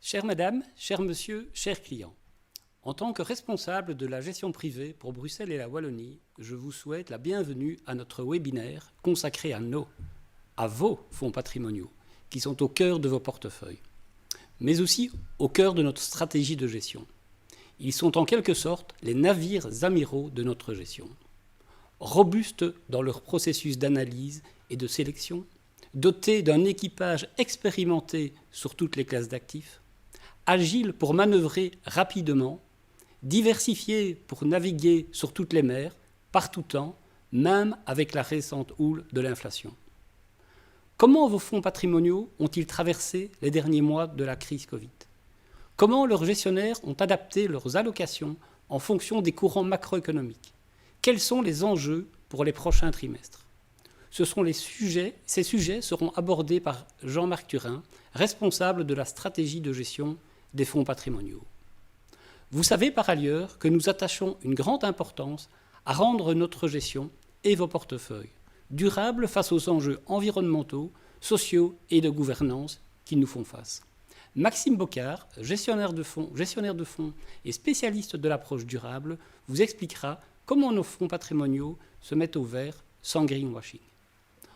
Chère madame, cher monsieur, chers clients, en tant que responsable de la gestion privée pour Bruxelles et la Wallonie, je vous souhaite la bienvenue à notre webinaire consacré à vos fonds patrimoniaux, qui sont au cœur de vos portefeuilles, mais aussi au cœur de notre stratégie de gestion. Ils sont en quelque sorte les navires amiraux de notre gestion. Robustes dans leur processus d'analyse et de sélection, dotés d'un équipage expérimenté sur toutes les classes d'actifs, agiles pour manœuvrer rapidement, diversifiés pour naviguer sur toutes les mers, par tout temps, même avec la récente houle de l'inflation. Comment vos fonds patrimoniaux ont-ils traversé les derniers mois de la crise Covid ? Comment leurs gestionnaires ont adapté leurs allocations en fonction des courants macroéconomiques ? Quels sont les enjeux pour les prochains trimestres ? Ces sujets seront abordés par Jean-Marc Turin, responsable de la stratégie de gestion des fonds patrimoniaux. Vous savez par ailleurs que nous attachons une grande importance à rendre notre gestion et vos portefeuilles durables face aux enjeux environnementaux, sociaux et de gouvernance qui nous font face. Maxime Bocard, gestionnaire de fonds et spécialiste de l'approche durable, vous expliquera comment nos fonds patrimoniaux se mettent au vert sans greenwashing.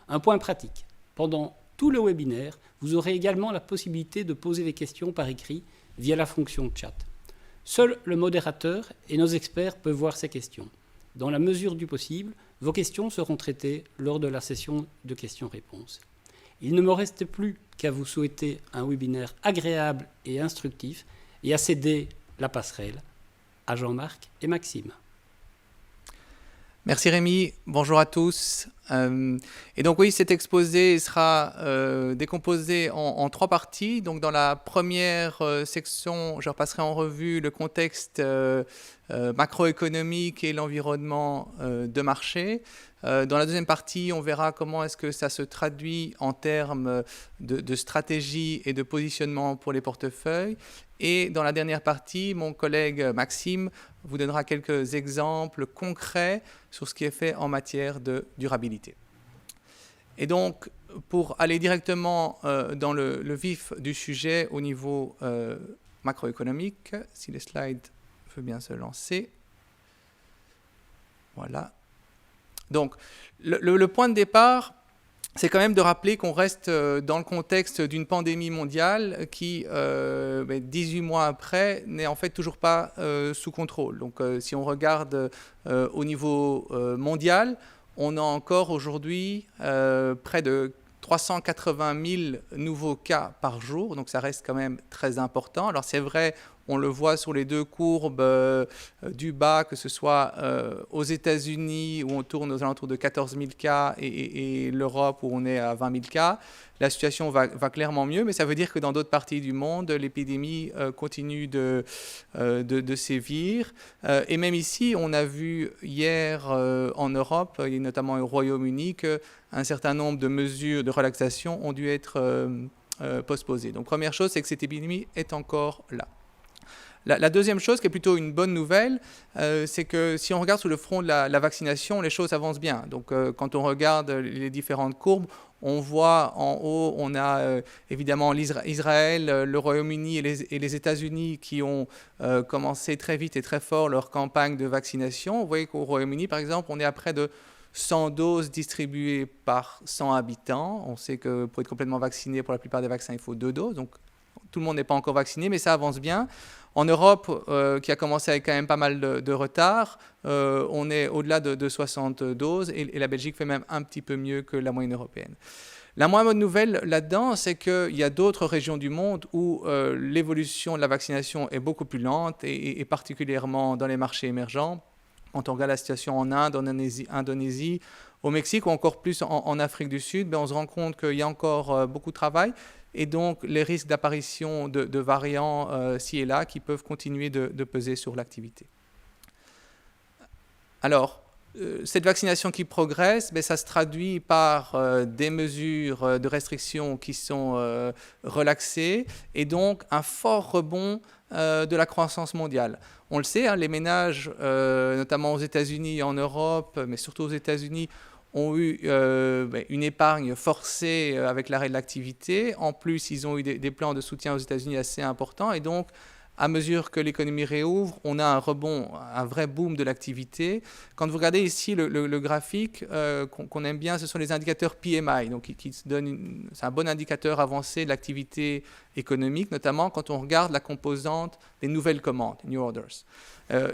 Un point pratique. Pendant tout le webinaire, vous aurez également la possibilité de poser des questions par écrit via la fonction chat. Seul le modérateur et nos experts peuvent voir ces questions. Dans la mesure du possible, vos questions seront traitées lors de la session de questions-réponses. Il ne me reste plus qu'à vous souhaiter un webinaire agréable et instructif et à céder la passerelle à Jean-Marc et Maxime. Merci Rémi, bonjour à tous. Et donc oui, cet exposé sera décomposé en trois parties. Donc dans la première section, je repasserai en revue le contexte macroéconomique et l'environnement de marché. Dans la deuxième partie, on verra comment est-ce que ça se traduit en termes de stratégie et de positionnement pour les portefeuilles. Et dans la dernière partie, mon collègue Maxime vous donnera quelques exemples concrets sur ce qui est fait en matière de durabilité. Et donc, pour aller directement dans le vif du sujet au niveau macroéconomique, si les slides veulent bien se lancer. Voilà. Donc, le point de départ, c'est quand même de rappeler qu'on reste dans le contexte d'une pandémie mondiale qui, 18 mois après, n'est en fait toujours pas sous contrôle. Donc, si on regarde au niveau mondial, on a encore aujourd'hui près de 380 000 nouveaux cas par jour, donc ça reste quand même très important. Alors c'est vrai, on le voit sur les deux courbes du bas, que ce soit aux États-Unis où on tourne aux alentours de 14 000 cas et l'Europe où on est à 20 000 cas. La situation va clairement mieux, mais ça veut dire que dans d'autres parties du monde, l'épidémie continue de sévir. Et même ici, on a vu hier en Europe, et notamment au Royaume-Uni, qu'un certain nombre de mesures de relaxation ont dû être postposées. Donc première chose, c'est que cette épidémie est encore là. La deuxième chose, qui est plutôt une bonne nouvelle, c'est que si on regarde sous le front de la vaccination, les choses avancent bien. Donc quand on regarde les différentes courbes, on voit en haut, on a évidemment Israël, le Royaume-Uni et les États-Unis qui ont commencé très vite et très fort leur campagne de vaccination. Vous voyez qu'au Royaume-Uni, par exemple, on est à près de 100 doses distribuées par 100 habitants. On sait que pour être complètement vacciné, pour la plupart des vaccins, il faut 2 doses. Donc tout le monde n'est pas encore vacciné, mais ça avance bien. En Europe, qui a commencé avec quand même pas mal de retard, on est au-delà de 60 doses et la Belgique fait même un petit peu mieux que la moyenne européenne. La moins bonne nouvelle là-dedans, c'est qu'il y a d'autres régions du monde où l'évolution de la vaccination est beaucoup plus lente et particulièrement dans les marchés émergents. Quand on regarde la situation en Inde, en Indonésie, au Mexique ou encore plus en Afrique du Sud, on se rend compte qu'il y a encore beaucoup de travail. Et donc, les risques d'apparition de variants ci et là qui peuvent continuer de peser sur l'activité. Alors, cette vaccination qui progresse, ça se traduit par des mesures de restriction qui sont relaxées et donc un fort rebond de la croissance mondiale. On le sait, les ménages, notamment aux États-Unis et en Europe, mais surtout aux États-Unis, ont eu une épargne forcée avec l'arrêt de l'activité. En plus, ils ont eu des plans de soutien aux États-Unis assez importants. Et donc, à mesure que l'économie réouvre, on a un rebond, un vrai boom de l'activité. Quand vous regardez ici le graphique qu'on aime bien, ce sont les indicateurs PMI. Donc, c'est un bon indicateur avancé de l'activité économique, notamment quand on regarde la composante des nouvelles commandes, New Orders.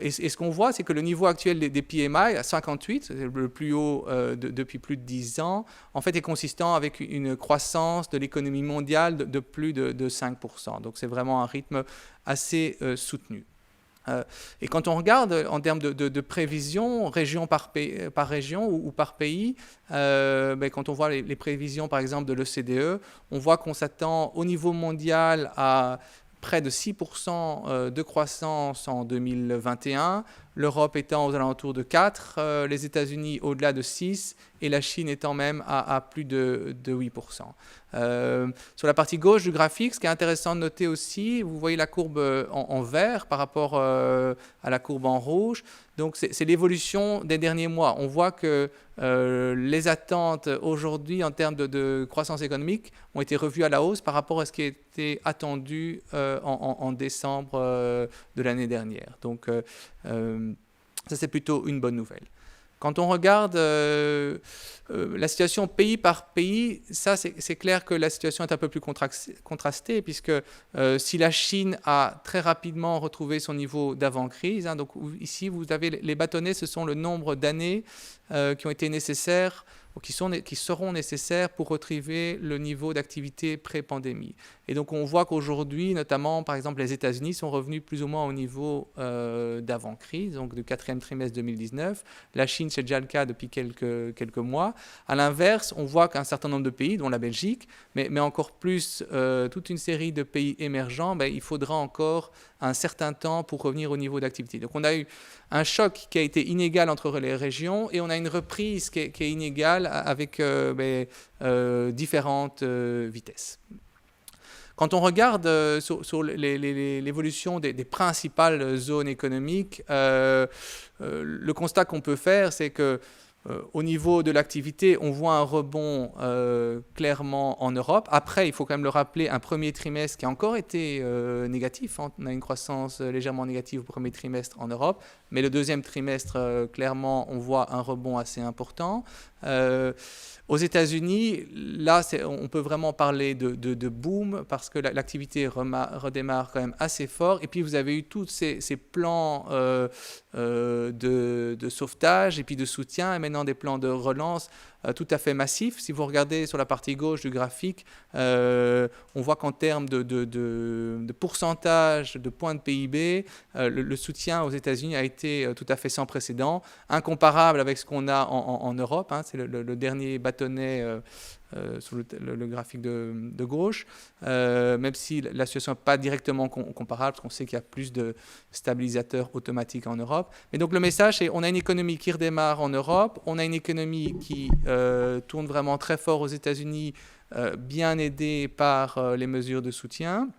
Et ce qu'on voit, c'est que le niveau actuel des PMI, à 58, c'est le plus haut depuis plus de 10 ans, en fait est consistant avec une croissance de l'économie mondiale de plus de 5%. Donc c'est vraiment un rythme assez soutenu. Et quand on regarde en termes de prévisions, région par région ou par pays, quand on voit les prévisions par exemple de l'OCDE, on voit qu'on s'attend au niveau mondial à près de 6% de croissance en 2021, l'Europe étant aux alentours de 4%, les États-Unis au-delà de 6% et la Chine étant même à plus de 8%. Sur la partie gauche du graphique, ce qui est intéressant de noter aussi, vous voyez la courbe en vert par rapport à la courbe en rouge. Donc c'est l'évolution des derniers mois. On voit que les attentes aujourd'hui en termes de croissance économique ont été revues à la hausse par rapport à ce qui était attendu en décembre de l'année dernière. Donc ça c'est plutôt une bonne nouvelle. Quand on regarde la situation pays par pays, ça c'est clair que la situation est un peu plus contrastée, puisque si la Chine a très rapidement retrouvé son niveau d'avant-crise, donc ici vous avez les bâtonnets, ce sont le nombre d'années qui ont été nécessaires, ou qui seront nécessaires pour retrouver le niveau d'activité pré-pandémie. Et donc on voit qu'aujourd'hui, notamment par exemple les États-Unis sont revenus plus ou moins au niveau d'avant-crise, donc du 4e trimestre 2019. La Chine, c'est déjà le cas depuis quelques mois. À l'inverse, on voit qu'un certain nombre de pays, dont la Belgique, mais encore plus toute une série de pays émergents, il faudra encore un certain temps pour revenir au niveau d'activité. Donc on a eu un choc qui a été inégal entre les régions et on a une reprise qui est inégale avec différentes vitesses. Quand on regarde sur l'évolution des principales zones économiques, le constat qu'on peut faire, c'est que au niveau de l'activité, on voit un rebond clairement en Europe. Après, il faut quand même le rappeler, un premier trimestre qui a encore été négatif. On a une croissance légèrement négative au premier trimestre en Europe. Mais le deuxième trimestre, clairement, on voit un rebond assez important. Aux États-Unis, là, on peut vraiment parler de boom parce que l'activité redémarre quand même assez fort. Et puis, vous avez eu tous ces plans de sauvetage et puis de soutien et maintenant des plans de relance tout à fait massifs. Si vous regardez sur la partie gauche du graphique, on voit qu'en termes de pourcentage de points de PIB, le soutien aux États-Unis a été tout à fait sans précédent, incomparable avec ce qu'on a en Europe. C'est le dernier bâtonnet sur le graphique de gauche, même si la situation n'est pas directement comparable, parce qu'on sait qu'il y a plus de stabilisateurs automatiques en Europe. Mais donc le message, c'est qu'on a une économie qui redémarre en Europe, on a une économie qui tourne vraiment très fort aux États-Unis, bien aidée par les mesures de soutien.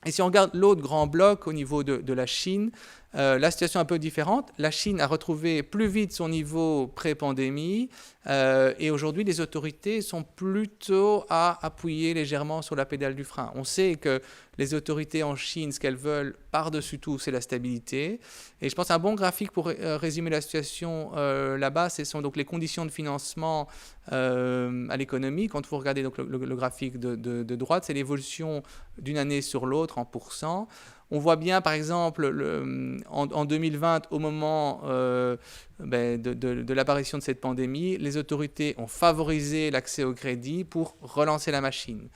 Et si on regarde l'autre grand bloc au niveau de la Chine, la situation est un peu différente. La Chine a retrouvé plus vite son niveau pré-pandémie et aujourd'hui les autorités sont plutôt à appuyer légèrement sur la pédale du frein. On sait que les autorités en Chine, ce qu'elles veulent par-dessus tout, c'est la stabilité. Et je pense un bon graphique pour résumer la situation là-bas, ce sont donc les conditions de financement à l'économie. Quand vous regardez donc le graphique de droite, c'est l'évolution d'une année sur l'autre en pourcent. On voit bien, par exemple, en 2020, au moment de l'apparition de cette pandémie, les autorités ont favorisé l'accès au crédit pour relancer la machine.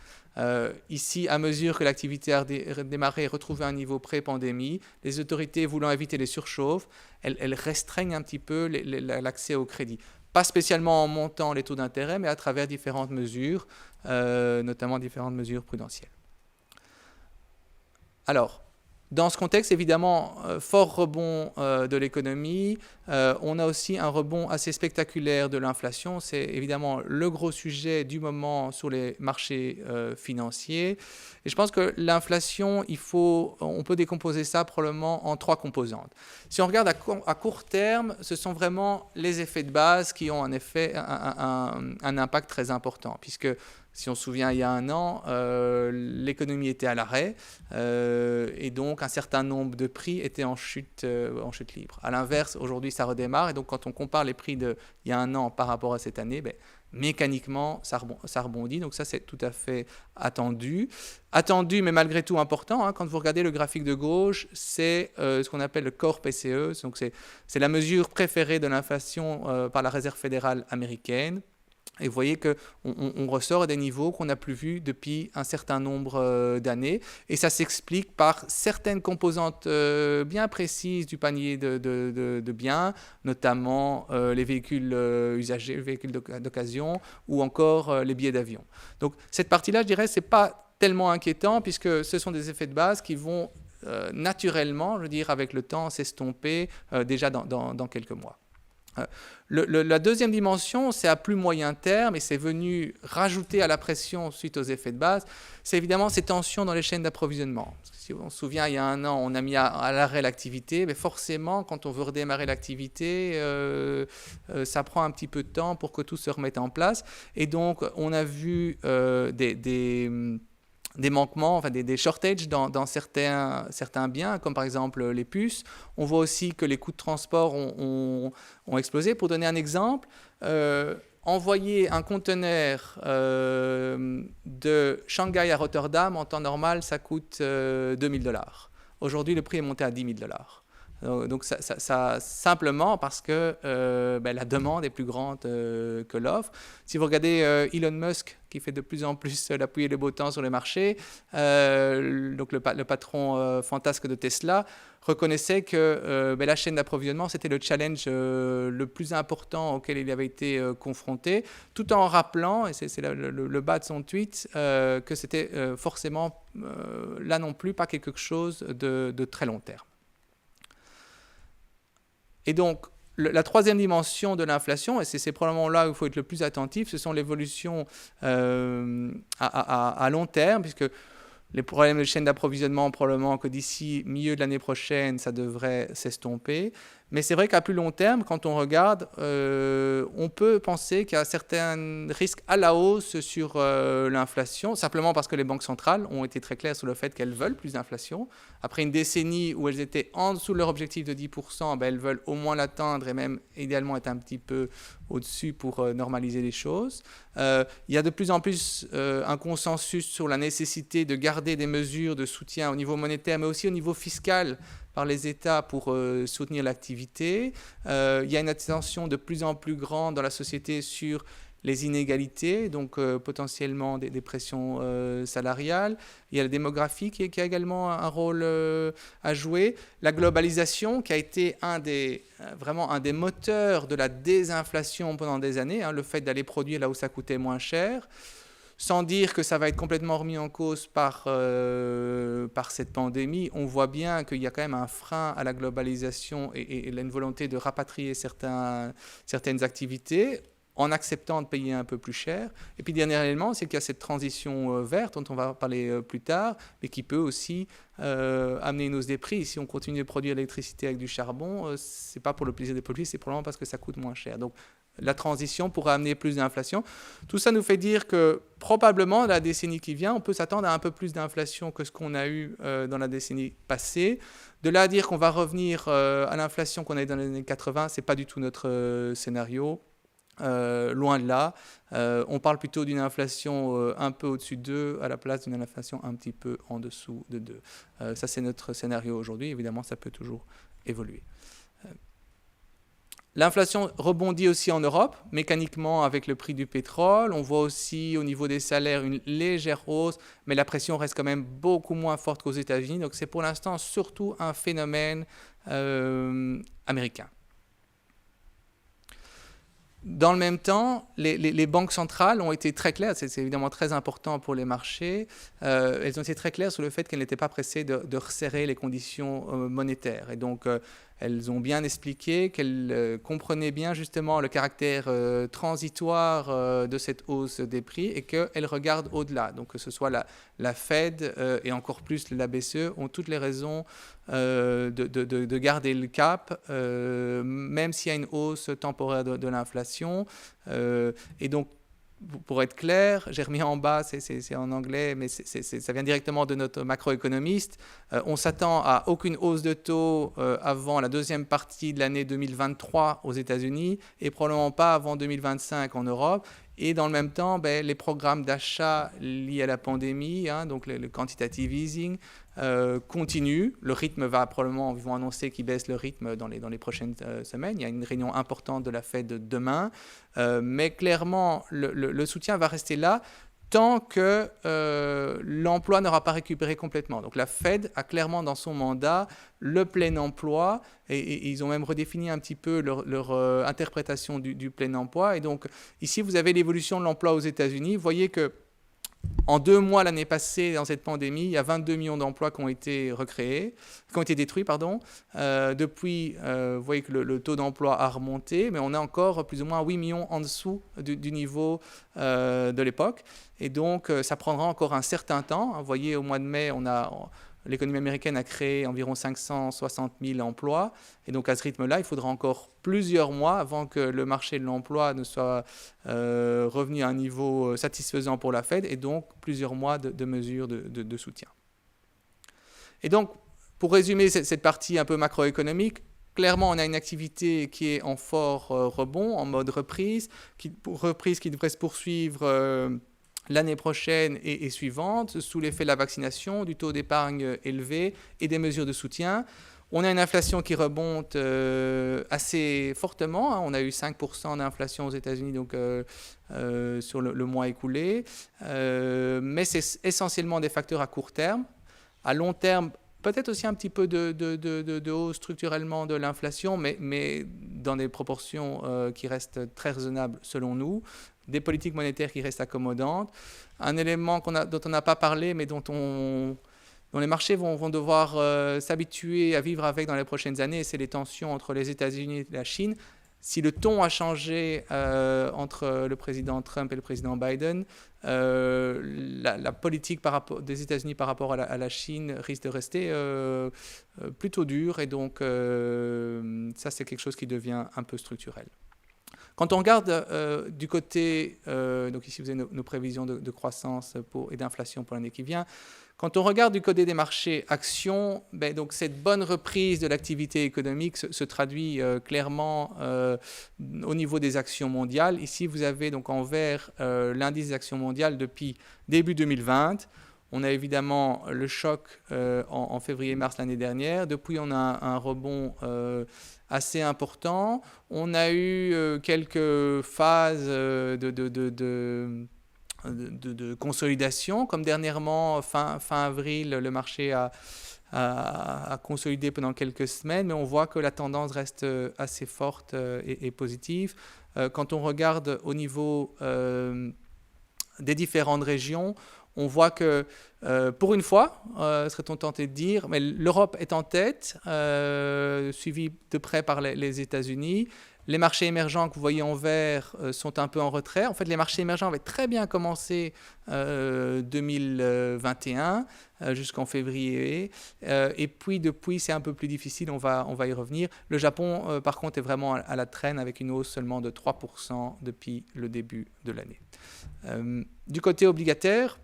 Ici, à mesure que l'activité a démarré et retrouvé un niveau pré-pandémie, les autorités voulant éviter les surchauffes, elles restreignent un petit peu l'accès au crédit. Pas spécialement en montant les taux d'intérêt, mais à travers différentes mesures, notamment différentes mesures prudentielles. Alors, Dans ce contexte, évidemment, fort rebond de l'économie, on a aussi un rebond assez spectaculaire de l'inflation. C'est évidemment le gros sujet du moment sur les marchés financiers. Et je pense que l'inflation, on peut décomposer ça probablement en 3 composantes. Si on regarde à court terme, ce sont vraiment les effets de base qui ont en effet un impact très important, puisque si on se souvient, il y a un an, l'économie était à l'arrêt et donc un certain nombre de prix étaient en chute libre. À l'inverse, aujourd'hui, ça redémarre et donc quand on compare les prix d'il y a un an par rapport à cette année, mécaniquement, ça rebondit. Donc ça, c'est tout à fait attendu. Attendu, mais malgré tout important. Quand vous regardez le graphique de gauche, c'est ce qu'on appelle le Core PCE. Donc c'est la mesure préférée de l'inflation par la Réserve fédérale américaine. Et vous voyez qu'on ressort des niveaux qu'on n'a plus vus depuis un certain nombre d'années. Et ça s'explique par certaines composantes bien précises du panier de biens, notamment les véhicules usagés, les véhicules d'occasion ou encore les billets d'avion. Donc cette partie-là, je dirais, ce n'est pas tellement inquiétant puisque ce sont des effets de base qui vont naturellement, je veux dire, avec le temps, s'estomper déjà dans quelques mois. La deuxième dimension, c'est à plus moyen terme et c'est venu rajouter à la pression suite aux effets de base, c'est évidemment ces tensions dans les chaînes d'approvisionnement. Si on se souvient, il y a un an, on a mis à l'arrêt l'activité, mais forcément, quand on veut redémarrer l'activité, ça prend un petit peu de temps pour que tout se remette en place. Et donc, on a vu des manquements, enfin des shortages dans certains biens, comme par exemple les puces. On voit aussi que les coûts de transport ont explosé. Pour donner un exemple, envoyer un conteneur de Shanghai à Rotterdam, en temps normal, ça coûte $2,000. Aujourd'hui, le prix est monté à $10,000. Donc ça simplement parce que la demande est plus grande que l'offre. Si vous regardez Elon Musk qui fait de plus en plus la pluie et le beau temps sur les marchés, donc le patron fantasque de Tesla reconnaissait que la chaîne d'approvisionnement c'était le challenge le plus important auquel il avait été confronté, tout en rappelant, et c'est le bas de son tweet, que c'était forcément là non plus pas quelque chose de très long terme. Et donc, la troisième dimension de l'inflation, et c'est probablement là où il faut être le plus attentif, ce sont l'évolution à long terme, puisque les problèmes de chaîne d'approvisionnement, probablement que d'ici milieu de l'année prochaine, ça devrait s'estomper. Mais c'est vrai qu'à plus long terme, quand on regarde, on peut penser qu'il y a certains risques à la hausse sur l'inflation, simplement parce que les banques centrales ont été très claires sur le fait qu'elles veulent plus d'inflation. Après une décennie où elles étaient en dessous de leur objectif de 10%, elles veulent au moins l'atteindre et même idéalement être un petit peu au-dessus pour normaliser les choses. Il y a de plus en plus un consensus sur la nécessité de garder des mesures de soutien au niveau monétaire, mais aussi au niveau fiscal, par les États pour soutenir l'activité. Il y a une attention de plus en plus grande dans la société sur les inégalités, donc potentiellement des pressions salariales. Il y a la démographie qui a également un rôle à jouer. La globalisation qui a été vraiment un des moteurs de la désinflation pendant des années, le fait d'aller produire là où ça coûtait moins cher. Sans dire que ça va être complètement remis en cause par cette pandémie, on voit bien qu'il y a quand même un frein à la globalisation et une volonté de rapatrier certaines activités en acceptant de payer un peu plus cher. Et puis, dernier élément, c'est qu'il y a cette transition verte dont on va parler plus tard, mais qui peut aussi amener une hausse des prix. Si on continue de produire l'électricité avec du charbon, ce n'est pas pour le plaisir des polluer, c'est probablement parce que ça coûte moins cher. Donc, la transition pourrait amener plus d'inflation. Tout ça nous fait dire que probablement, la décennie qui vient, on peut s'attendre à un peu plus d'inflation que ce qu'on a eu dans la décennie passée. De là à dire qu'on va revenir à l'inflation qu'on a eu dans les années 80, ce n'est pas du tout notre scénario. Loin de là. On parle plutôt d'une inflation un peu au-dessus de 2 à la place d'une inflation un petit peu en dessous de 2. Ça, c'est notre scénario aujourd'hui. Évidemment, ça peut toujours évoluer. L'inflation rebondit aussi en Europe, mécaniquement avec le prix du pétrole. On voit aussi au niveau des salaires une légère hausse, mais la pression reste quand même beaucoup moins forte qu'aux États-Unis. Donc c'est pour l'instant surtout un phénomène américain. Dans le même temps, les banques centrales ont été très claires, c'est évidemment très important pour les marchés, elles ont été très claires sur le fait qu'elles n'étaient pas pressées de resserrer les conditions monétaires. Et donc, elles ont bien expliqué qu'elles comprenaient bien justement le caractère transitoire de cette hausse des prix et qu'elles regardent au-delà. Donc que ce soit la Fed et encore plus la BCE ont toutes les raisons de garder le cap, même s'il y a une hausse temporaire de l'inflation. Et donc, pour être clair, j'ai remis en bas, c'est en anglais, mais ça vient directement de notre macroéconomiste. On s'attend à aucune hausse de taux avant la deuxième partie de l'année 2023 aux États-Unis et probablement pas avant 2025 en Europe. Et dans le même temps, les programmes d'achat liés à la pandémie, donc le quantitative easing, continuent. Le rythme va probablement, ils vont annoncer qu'ils baissent le rythme dans les prochaines semaines. Il y a une réunion importante de la Fed demain. Mais clairement, le soutien va rester là tant que l'emploi n'aura pas récupéré complètement. Donc la Fed a clairement dans son mandat le plein emploi et ils ont même redéfini un petit peu leur interprétation du plein emploi. Et donc ici, vous avez l'évolution de l'emploi aux États-Unis. Vous voyez que en 2 mois l'année passée, dans cette pandémie, il y a 22 millions d'emplois qui ont été détruits. Depuis, vous voyez que le taux d'emploi a remonté, mais on est encore plus ou moins 8 millions en dessous du niveau de l'époque. Et donc, ça prendra encore un certain temps. Vous voyez, au mois de mai, l'économie américaine a créé environ 560 000 emplois. Et donc, à ce rythme-là, il faudra encore plusieurs mois avant que le marché de l'emploi ne soit revenu à un niveau satisfaisant pour la Fed. Et donc, plusieurs mois de mesures de soutien. Et donc, pour résumer cette partie un peu macroéconomique, clairement, on a une activité qui est en fort rebond, en mode reprise qui devrait se poursuivre l'année prochaine et suivante, sous l'effet de la vaccination, du taux d'épargne élevé et des mesures de soutien. On a une inflation qui remonte assez fortement. On a eu 5% d'inflation aux États-Unis sur le mois écoulé. Mais c'est essentiellement des facteurs à court terme. À long terme, peut-être aussi un petit peu de hausse structurellement de l'inflation, mais dans des proportions qui restent très raisonnables selon nous. Des politiques monétaires qui restent accommodantes. Un élément dont on n'a pas parlé, mais dont les marchés vont devoir s'habituer à vivre avec dans les prochaines années, c'est les tensions entre les États-Unis et la Chine. Si le ton a changé entre le président Trump et le président Biden, la politique des États-Unis par rapport à la Chine risque de rester plutôt dure. Et donc, ça, c'est quelque chose qui devient un peu structurel. Quand on regarde du côté, donc ici vous avez nos prévisions de croissance et d'inflation pour l'année qui vient, quand on regarde du côté des marchés actions, donc cette bonne reprise de l'activité économique se traduit clairement au niveau des actions mondiales. Ici vous avez donc en vert l'indice des actions mondiales depuis début 2020. On a évidemment le choc en février-mars l'année dernière. Depuis, on a un rebond assez important. On a eu quelques phases de consolidation, comme dernièrement, fin avril, le marché a consolidé pendant quelques semaines, mais on voit que la tendance reste assez forte et positive. Quand on regarde au niveau des différentes régions, on voit que, pour une fois, serait-on tenté de dire, mais l'Europe est en tête, suivie de près par les États-Unis. Les marchés émergents que vous voyez en vert sont un peu en retrait. En fait, les marchés émergents avaient très bien commencé 2021 jusqu'en février. Et puis, depuis, c'est un peu plus difficile. On va y revenir. Le Japon, par contre, est vraiment à la traîne avec une hausse seulement de 3% depuis le début de l'année. Du côté obligataire,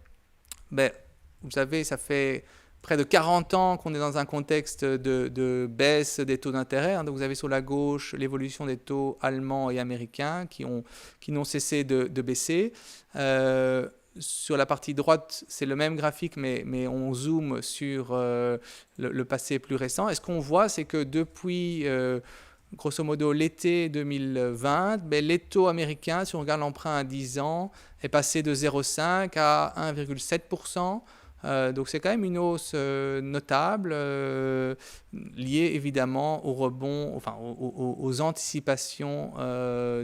vous savez, ça fait près de 40 ans qu'on est dans un contexte de baisse des taux d'intérêt. Donc vous avez sur la gauche l'évolution des taux allemands et américains qui n'ont cessé de baisser. Sur la partie droite, c'est le même graphique, mais on zoome sur le passé plus récent. Et ce qu'on voit, c'est que depuis grosso modo l'été 2020, les taux américains, si on regarde l'emprunt à 10 ans, est passé de 0,5 à 1,7%. Donc c'est quand même une hausse notable, liée évidemment au rebond, enfin aux anticipations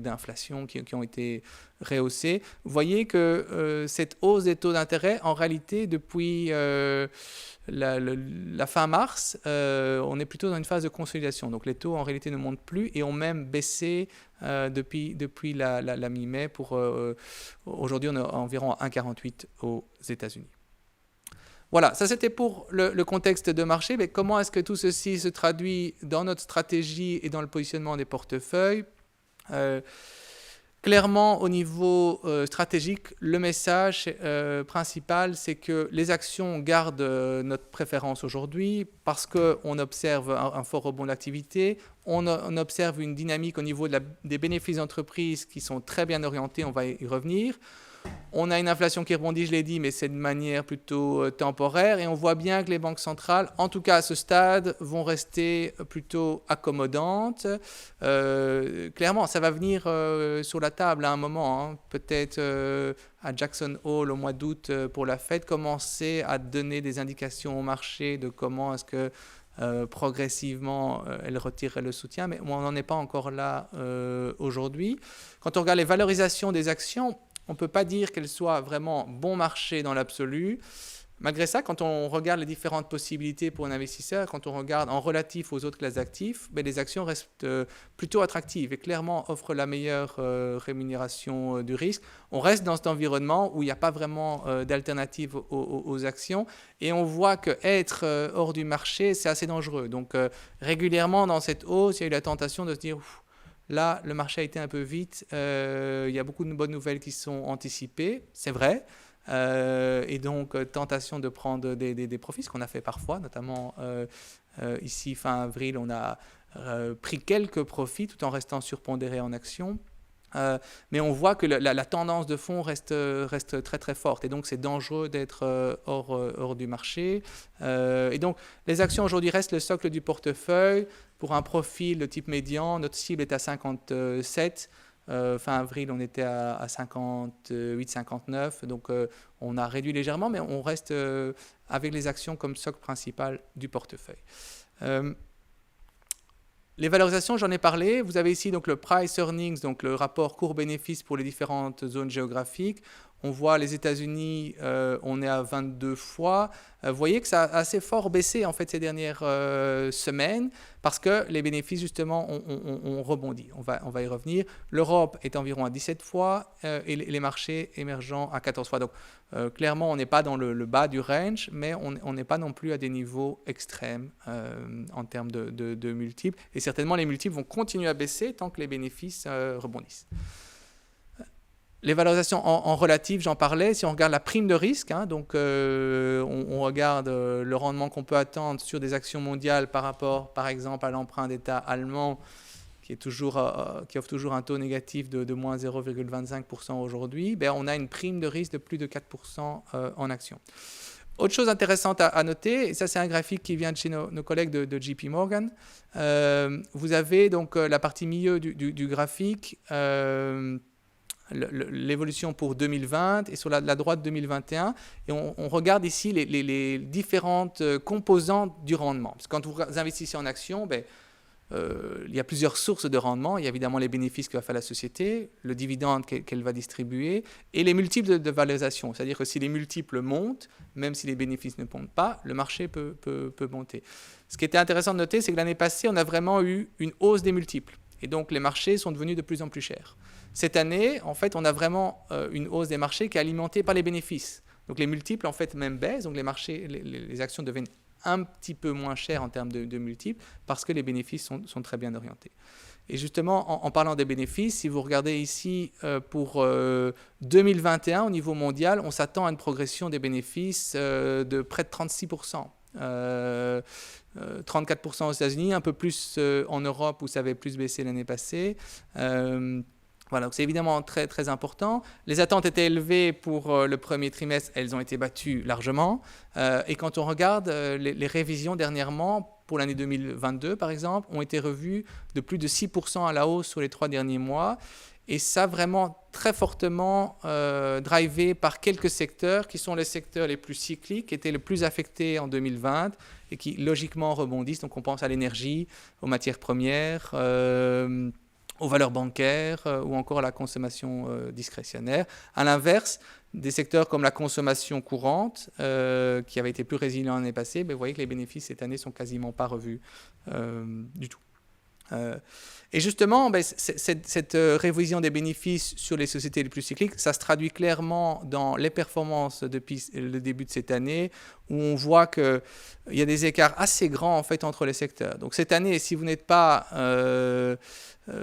d'inflation qui ont été rehaussées. Vous voyez que cette hausse des taux d'intérêt, en réalité, depuis la fin mars, on est plutôt dans une phase de consolidation. Donc les taux en réalité ne montent plus et ont même baissé depuis la mi-mai. Aujourd'hui, on est environ à 1,48 aux États-Unis. Voilà, ça c'était pour le contexte de marché. Mais comment est-ce que tout ceci se traduit dans notre stratégie et dans le positionnement des portefeuilles ? Clairement, au niveau stratégique, le message principal, c'est que les actions gardent notre préférence aujourd'hui parce qu'on observe un fort rebond d'activité, on observe une dynamique au niveau des bénéfices d'entreprise qui sont très bien orientés, on va y revenir. On a une inflation qui rebondit, je l'ai dit, mais c'est de manière plutôt temporaire. Et on voit bien que les banques centrales, en tout cas à ce stade, vont rester plutôt accommodantes. Clairement, ça va venir sur la table à un moment. Hein. Peut-être à Jackson Hole au mois d'août pour la Fed, commencer à donner des indications au marché de comment est-ce que progressivement elle retirerait le soutien. Mais on n'en est pas encore là aujourd'hui. Quand on regarde les valorisations des actions, on ne peut pas dire qu'elles soient vraiment bon marché dans l'absolu. Malgré ça, quand on regarde les différentes possibilités pour un investisseur, quand on regarde en relatif aux autres classes d'actifs, les actions restent plutôt attractives et clairement offrent la meilleure rémunération du risque. On reste dans cet environnement où il n'y a pas vraiment d'alternative aux actions et on voit qu'être hors du marché, c'est assez dangereux. Donc régulièrement dans cette hausse, il y a eu la tentation de se dire là, le marché a été un peu vite. Il y a beaucoup de bonnes nouvelles qui sont anticipées, c'est vrai. Et donc, tentation de prendre des profits, ce qu'on a fait parfois, notamment ici, fin avril, on a pris quelques profits tout en restant surpondéré en actions. Mais on voit que la tendance de fond reste très très forte et donc c'est dangereux d'être hors du marché. Et donc les actions aujourd'hui restent le socle du portefeuille. Pour un profil de type médian, notre cible est à 57. Fin avril, on était à 58, 59. Donc on a réduit légèrement, mais on reste avec les actions comme socle principal du portefeuille. Les valorisations, j'en ai parlé. Vous avez ici donc le price earnings, donc le rapport cours-bénéfice pour les différentes zones géographiques. On voit les États-Unis, on est à 22 fois. Vous voyez que ça a assez fort baissé en fait ces dernières semaines parce que les bénéfices justement ont rebondi. On va y revenir. L'Europe est environ à 17 fois et les marchés émergents à 14 fois. Donc clairement, on n'est pas dans le bas du range, mais on n'est pas non plus à des niveaux extrêmes en termes de multiples. Et certainement, les multiples vont continuer à baisser tant que les bénéfices rebondissent. Les valorisations en relatif, j'en parlais. Si on regarde la prime de risque, donc on regarde le rendement qu'on peut attendre sur des actions mondiales par rapport, par exemple, à l'emprunt d'État allemand, qui offre toujours un taux négatif de moins 0,25% aujourd'hui, on a une prime de risque de plus de 4% en actions. Autre chose intéressante à noter, et ça c'est un graphique qui vient de chez nos collègues de JP Morgan, vous avez donc la partie milieu du graphique, l'évolution pour 2020 et sur la droite 2021 et on regarde ici les différentes composantes du rendement. Parce que quand vous investissez en actions, il y a plusieurs sources de rendement. Il y a évidemment les bénéfices que va faire la société, le dividende qu'elle va distribuer et les multiples de valorisation. C'est-à-dire que si les multiples montent, même si les bénéfices ne montent pas, le marché peut monter. Ce qui était intéressant de noter, c'est que l'année passée, on a vraiment eu une hausse des multiples. Et donc les marchés sont devenus de plus en plus chers. Cette année, en fait, on a vraiment une hausse des marchés qui est alimentée par les bénéfices. Donc les multiples, en fait, même baissent. Donc les actions deviennent un petit peu moins chères en termes de multiples parce que les bénéfices sont très bien orientés. Et justement, en parlant des bénéfices, si vous regardez ici pour 2021 au niveau mondial, on s'attend à une progression des bénéfices de près de 36%. 34% aux États-Unis, un peu plus en Europe où ça avait plus baissé l'année passée. Voilà, donc c'est évidemment très, très important. Les attentes étaient élevées pour le premier trimestre, elles ont été battues largement. Et quand on regarde les révisions dernièrement, pour l'année 2022 par exemple, ont été revues de plus de 6% à la hausse sur les 3 derniers mois. et ça vraiment très fortement drivé par quelques secteurs qui sont les secteurs les plus cycliques, qui étaient les plus affectés en 2020 et qui logiquement rebondissent. Donc on pense à l'énergie, aux matières premières, aux valeurs bancaires ou encore à la consommation discrétionnaire. À l'inverse, des secteurs comme la consommation courante, qui avait été plus résilient l'année passée, vous voyez que les bénéfices cette année ne sont quasiment pas revus du tout. Et justement, cette révision des bénéfices sur les sociétés les plus cycliques, ça se traduit clairement dans les performances depuis le début de cette année, où on voit qu'il y a des écarts assez grands en fait entre les secteurs. Donc cette année, si vous n'êtes pas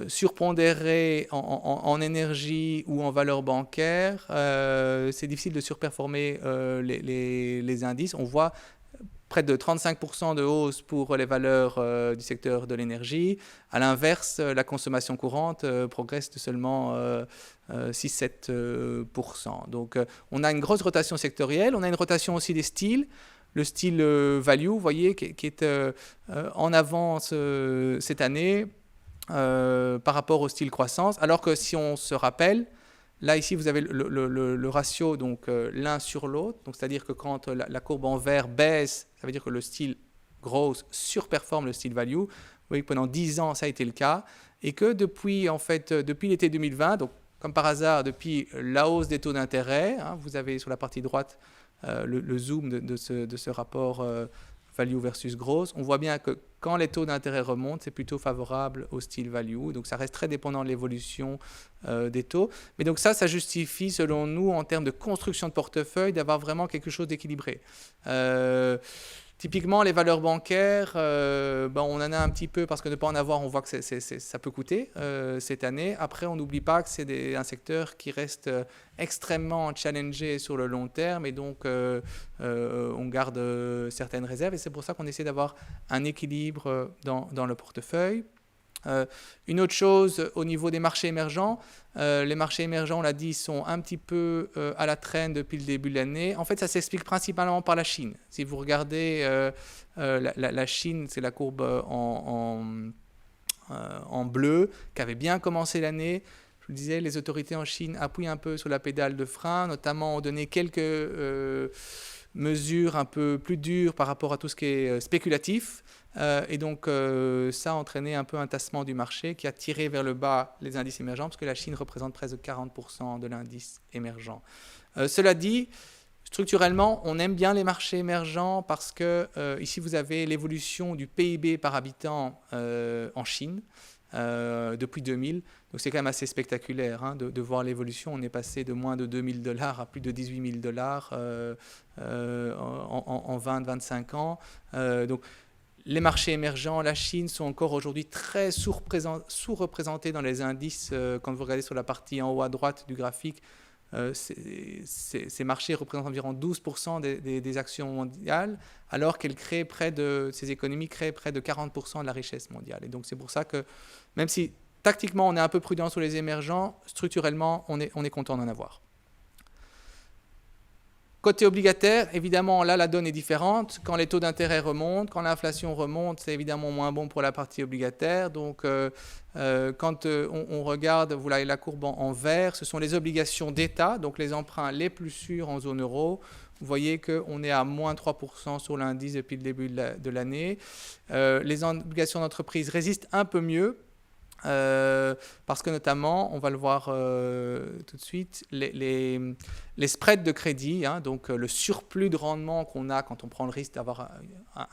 surpondéré en énergie ou en valeur bancaire, c'est difficile de surperformer les indices. On voit près de 35% de hausse pour les valeurs du secteur de l'énergie. À l'inverse, la consommation courante progresse de seulement 6-7%. Donc on a une grosse rotation sectorielle, on a une rotation aussi des styles. Le style value, vous voyez, qui est en avance cette année par rapport au style croissance, alors que si on se rappelle, là, ici, vous avez le ratio, donc l'un sur l'autre. Donc, c'est-à-dire que quand la courbe en vert baisse, ça veut dire que le style growth surperforme le style value. Vous voyez que pendant 10 ans, ça a été le cas. Et que depuis l'été 2020, donc comme par hasard, depuis la hausse des taux d'intérêt, vous avez sur la partie droite le zoom de ce rapport value versus growth, on voit bien que quand les taux d'intérêt remontent, c'est plutôt favorable au style value. Donc ça reste très dépendant de l'évolution des taux. Mais donc ça justifie, selon nous, en termes de construction de portefeuille, d'avoir vraiment quelque chose d'équilibré. Typiquement, les valeurs bancaires, on en a un petit peu parce que ne pas en avoir, on voit que ça peut coûter cette année. Après, on n'oublie pas que c'est un secteur qui reste extrêmement challengé sur le long terme et donc on garde certaines réserves et c'est pour ça qu'on essaie d'avoir un équilibre dans le portefeuille. Une autre chose au niveau des marchés émergents, les marchés émergents, on l'a dit, sont un petit peu à la traîne depuis le début de l'année. En fait, ça s'explique principalement par la Chine. Si vous regardez la Chine, c'est la courbe en bleu, qui avait bien commencé l'année. Je vous disais, les autorités en Chine appuient un peu sur la pédale de frein, notamment ont donné quelques mesures un peu plus dures par rapport à tout ce qui est spéculatif. Et donc, ça a entraîné un peu un tassement du marché qui a tiré vers le bas les indices émergents, parce que la Chine représente presque 40% de l'indice émergent. Cela dit, structurellement, on aime bien les marchés émergents parce que ici, vous avez l'évolution du PIB par habitant en Chine depuis 2000. Donc, c'est quand même assez spectaculaire de voir l'évolution. On est passé de moins de $2 000 à plus de $18 000 en 20-25 ans. Donc, les marchés émergents, la Chine, sont encore aujourd'hui très sous-représentés dans les indices. Quand vous regardez sur la partie en haut à droite du graphique, ces marchés représentent environ 12% des actions mondiales, alors ces économies créent près de 40% de la richesse mondiale. Et donc c'est pour ça que, même si tactiquement on est un peu prudent sur les émergents, structurellement on est content d'en avoir. Côté obligataire, évidemment, là, la donne est différente. Quand les taux d'intérêt remontent, quand l'inflation remonte, c'est évidemment moins bon pour la partie obligataire. Donc, quand on regarde, vous voyez la courbe en vert, ce sont les obligations d'État, donc les emprunts les plus sûrs en zone euro. Vous voyez qu'on est à moins 3% sur l'indice depuis le début de l'année. Les obligations d'entreprise résistent un peu mieux. Parce que notamment, on va le voir tout de suite, les spreads de crédit, donc le surplus de rendement qu'on a quand on prend le risque d'avoir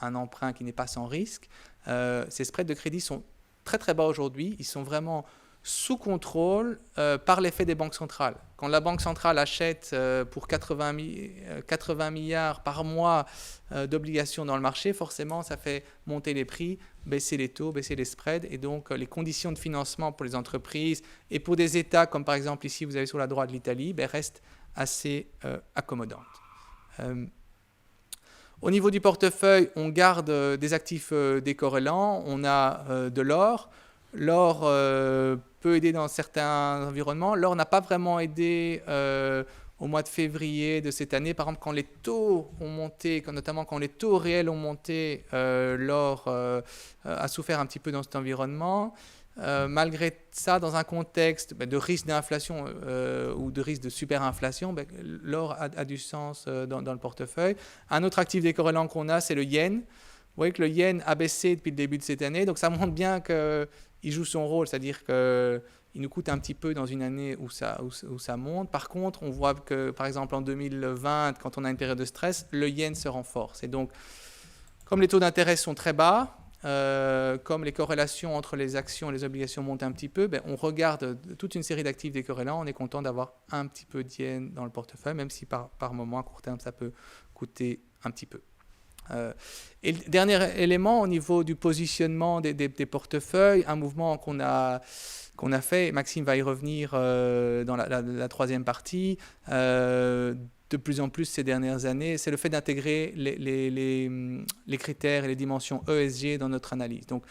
un emprunt qui n'est pas sans risque, ces spreads de crédit sont très très bas aujourd'hui, ils sont vraiment sous contrôle par l'effet des banques centrales. Quand la banque centrale achète pour 80 milliards par mois d'obligations dans le marché, forcément ça fait monter les prix, baisser les taux, baisser les spreads, et donc les conditions de financement pour les entreprises et pour des États comme par exemple ici vous avez sur la droite l'Italie, restent assez accommodantes. Au niveau du portefeuille, on garde des actifs décorrélants, on a de l'or. L'or peut aider dans certains environnements. L'or n'a pas vraiment aidé au mois de février de cette année. Par exemple, quand les taux ont monté, notamment quand les taux réels ont monté, l'or a souffert un petit peu dans cet environnement. malgré ça, dans un contexte de risque d'inflation ou de risque de superinflation, l'or a du sens dans le portefeuille. Un autre actif décorrélant qu'on a, c'est le yen. Vous voyez que le yen a baissé depuis le début de cette année, donc ça montre bien qu'il joue son rôle, c'est-à-dire qu'il nous coûte un petit peu dans une année où ça monte. Par contre, on voit que, par exemple, en 2020, quand on a une période de stress, le yen se renforce. Et donc, comme les taux d'intérêt sont très bas, comme les corrélations entre les actions et les obligations montent un petit peu, on regarde toute une série d'actifs décorrélants. On est content d'avoir un petit peu de yen dans le portefeuille, même si par moment, à court terme, ça peut coûter un petit peu. Et le dernier élément, au niveau du positionnement des portefeuilles, un mouvement qu'on a fait, Maxime va y revenir dans la troisième partie, de plus en plus ces dernières années, c'est le fait d'intégrer les critères et les dimensions ESG dans notre analyse. Donc,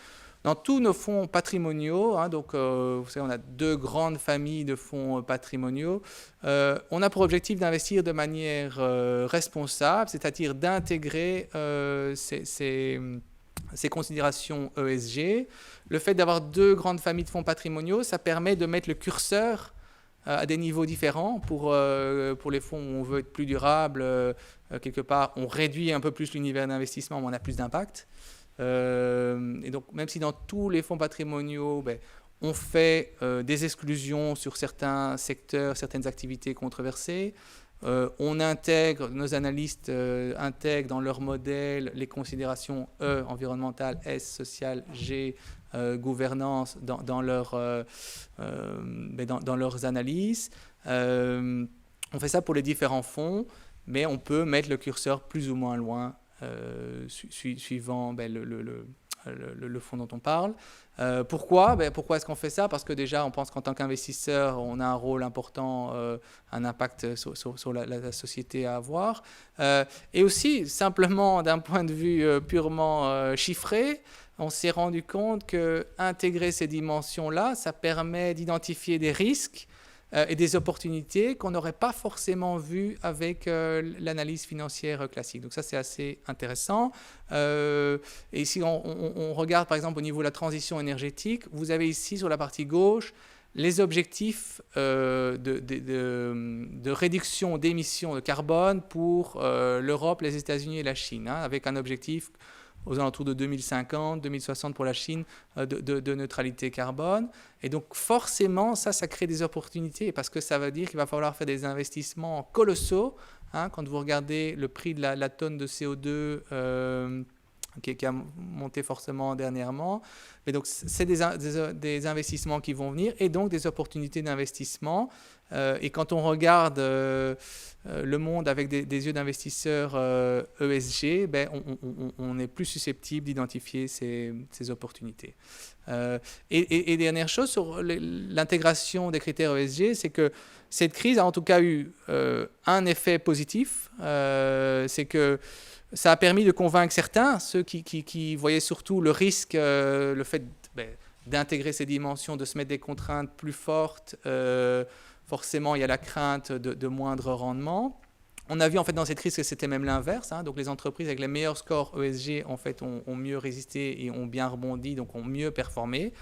dans tous nos fonds patrimoniaux, vous savez, on a 2 grandes familles de fonds patrimoniaux, on a pour objectif d'investir de manière responsable, c'est-à-dire d'intégrer ces considérations ESG. Le fait d'avoir 2 grandes familles de fonds patrimoniaux, ça permet de mettre le curseur à des niveaux différents. Pour les fonds où on veut être plus durable, quelque part, on réduit un peu plus l'univers d'investissement, mais on a plus d'impact. Et donc, même si dans tous les fonds patrimoniaux, on fait des exclusions sur certains secteurs, certaines activités controversées, nos analystes intègrent dans leur modèle les considérations E, environnementales, S, sociales, G, gouvernance dans leurs analyses. On fait ça pour les différents fonds, mais on peut mettre le curseur plus ou moins loin suivant le fonds dont on parle. Pourquoi est-ce qu'on fait ça? Parce que déjà, on pense qu'en tant qu'investisseur, on a un rôle important, un impact sur la société à avoir. Et aussi, simplement d'un point de vue purement chiffré, on s'est rendu compte qu'intégrer ces dimensions-là, ça permet d'identifier des risques et des opportunités qu'on n'aurait pas forcément vues avec l'analyse financière classique. Donc ça, c'est assez intéressant. Et si on regarde, par exemple, au niveau de la transition énergétique, vous avez ici, sur la partie gauche, les objectifs de réduction d'émissions de carbone pour l'Europe, les États-Unis et la Chine, avec un objectif aux alentours de 2050, 2060 pour la Chine, de neutralité carbone. Et donc forcément, ça crée des opportunités, parce que ça veut dire qu'il va falloir faire des investissements colossaux. Quand vous regardez le prix de la tonne de CO2 qui a monté forcément dernièrement. Mais donc, c'est des investissements qui vont venir, et donc des opportunités d'investissement. Et quand on regarde le monde avec des yeux d'investisseurs ESG, on est plus susceptible d'identifier ces opportunités. Et dernière chose sur l'intégration des critères ESG, c'est que cette crise a en tout cas eu un effet positif, c'est que ça a permis de convaincre certains, ceux qui voyaient surtout le risque, le fait d'intégrer ces dimensions, de se mettre des contraintes plus fortes. Forcément, il y a la crainte de moindre rendement. On a vu en fait dans cette crise que c'était même l'inverse. Donc les entreprises avec les meilleurs scores ESG en fait ont mieux résisté et ont bien rebondi, donc ont mieux performé.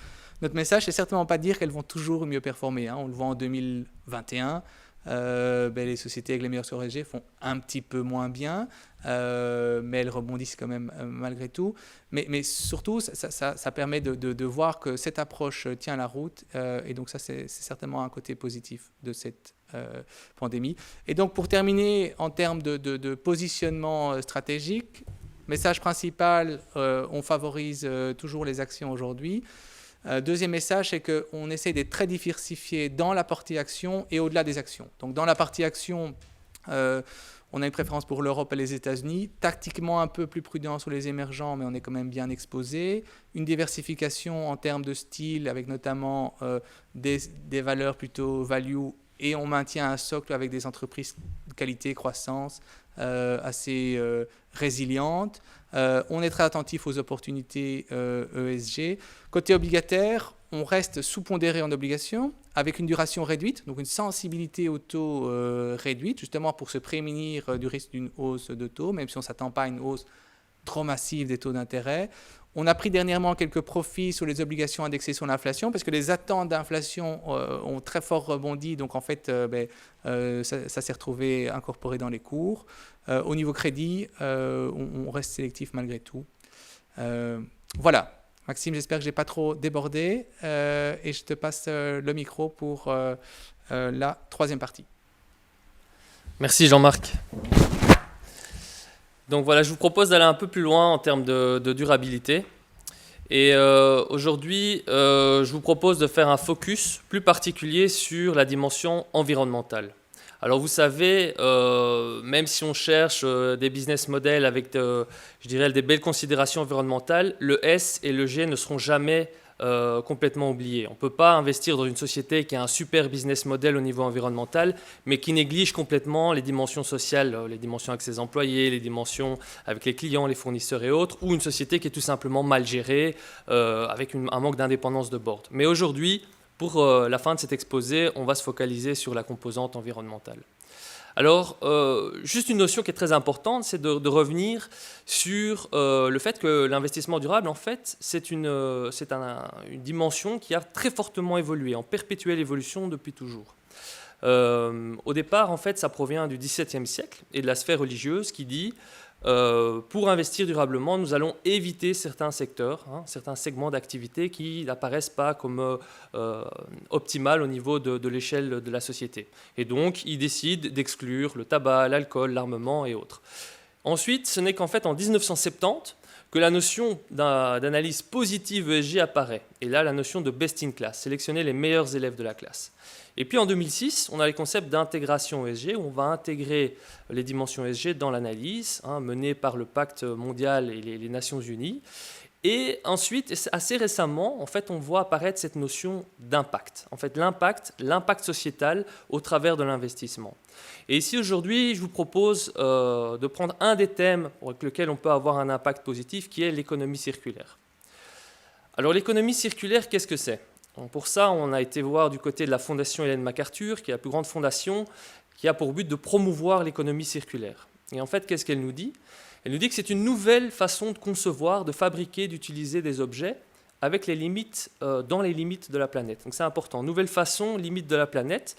Notre message, c'est certainement pas de dire qu'elles vont toujours mieux performer. On le voit en 2021. Les sociétés avec les meilleurs scores ESG font un petit peu moins bien, mais elles rebondissent quand même malgré tout. Mais surtout, ça permet de voir que cette approche tient la route, et donc ça, c'est certainement un côté positif de cette pandémie. Et donc, pour terminer, en termes de positionnement stratégique, message principal, on favorise toujours les actions aujourd'hui. Deuxième message, c'est qu'on essaie d'être très diversifié dans la partie action et au-delà des actions. Donc dans la partie action, on a une préférence pour l'Europe et les États-Unis, tactiquement un peu plus prudent sur les émergents, mais on est quand même bien exposé. Une diversification en termes de style, avec notamment des valeurs plutôt value, et on maintient un socle avec des entreprises de qualité, croissance, assez résilientes. On est très attentif aux opportunités ESG. Côté obligataire, on reste sous-pondéré en obligations, avec une duration réduite, donc une sensibilité au taux réduite, justement pour se prémunir du risque d'une hausse de taux, même si on ne s'attend pas à une hausse trop massive des taux d'intérêt. On a pris dernièrement quelques profits sur les obligations indexées sur l'inflation parce que les attentes d'inflation ont très fort rebondi. Donc, en fait, ça s'est retrouvé incorporé dans les cours. Au niveau crédit, on reste sélectif malgré tout. Voilà. Maxime, j'espère que je n'ai pas trop débordé. Et je te passe le micro pour la troisième partie. Merci Jean-Marc. Donc voilà, je vous propose d'aller un peu plus loin en termes de durabilité. Et aujourd'hui, je vous propose de faire un focus plus particulier sur la dimension environnementale. Alors vous savez, même si on cherche des business models avec, je dirais, des belles considérations environnementales, le S et le G ne seront jamais complètement oubliés. On ne peut pas investir dans une société qui a un super business model au niveau environnemental, mais qui néglige complètement les dimensions sociales, les dimensions avec ses employés, les dimensions avec les clients, les fournisseurs et autres, ou une société qui est tout simplement mal gérée, avec un manque d'indépendance de board. Mais aujourd'hui, pour la fin de cet exposé, on va se focaliser sur la composante environnementale. Alors, juste une notion qui est très importante, c'est de revenir sur le fait que l'investissement durable, en fait, c'est une dimension qui a très fortement évolué, en perpétuelle évolution depuis toujours. Au départ, en fait, ça provient du XVIIe siècle et de la sphère religieuse qui dit pour investir durablement, nous allons éviter certains secteurs, certains segments d'activité qui n'apparaissent pas comme optimales au niveau de l'échelle de la société. Et donc, ils décident d'exclure le tabac, l'alcool, l'armement et autres. Ensuite, ce n'est qu'en fait en 1970 que la notion d'analyse positive ESG apparaît. Et là, la notion de best in class, sélectionner les meilleurs élèves de la classe. Et puis en 2006, on a le concept d'intégration ESG, où on va intégrer les dimensions ESG dans l'analyse, menée par le Pacte mondial et les Nations unies. Et ensuite, assez récemment, en fait, on voit apparaître cette notion d'impact. En fait, l'impact sociétal au travers de l'investissement. Et ici, aujourd'hui, je vous propose de prendre un des thèmes avec lequel on peut avoir un impact positif, qui est l'économie circulaire. Alors, l'économie circulaire, qu'est-ce que c'est ? Pour ça, on a été voir du côté de la Fondation Ellen MacArthur, qui est la plus grande fondation, qui a pour but de promouvoir l'économie circulaire. Et en fait, qu'est-ce qu'elle nous dit ? Elle nous dit que c'est une nouvelle façon de concevoir, de fabriquer, d'utiliser des objets avec les limites, dans les limites de la planète. Donc c'est important. Nouvelle façon, limite de la planète,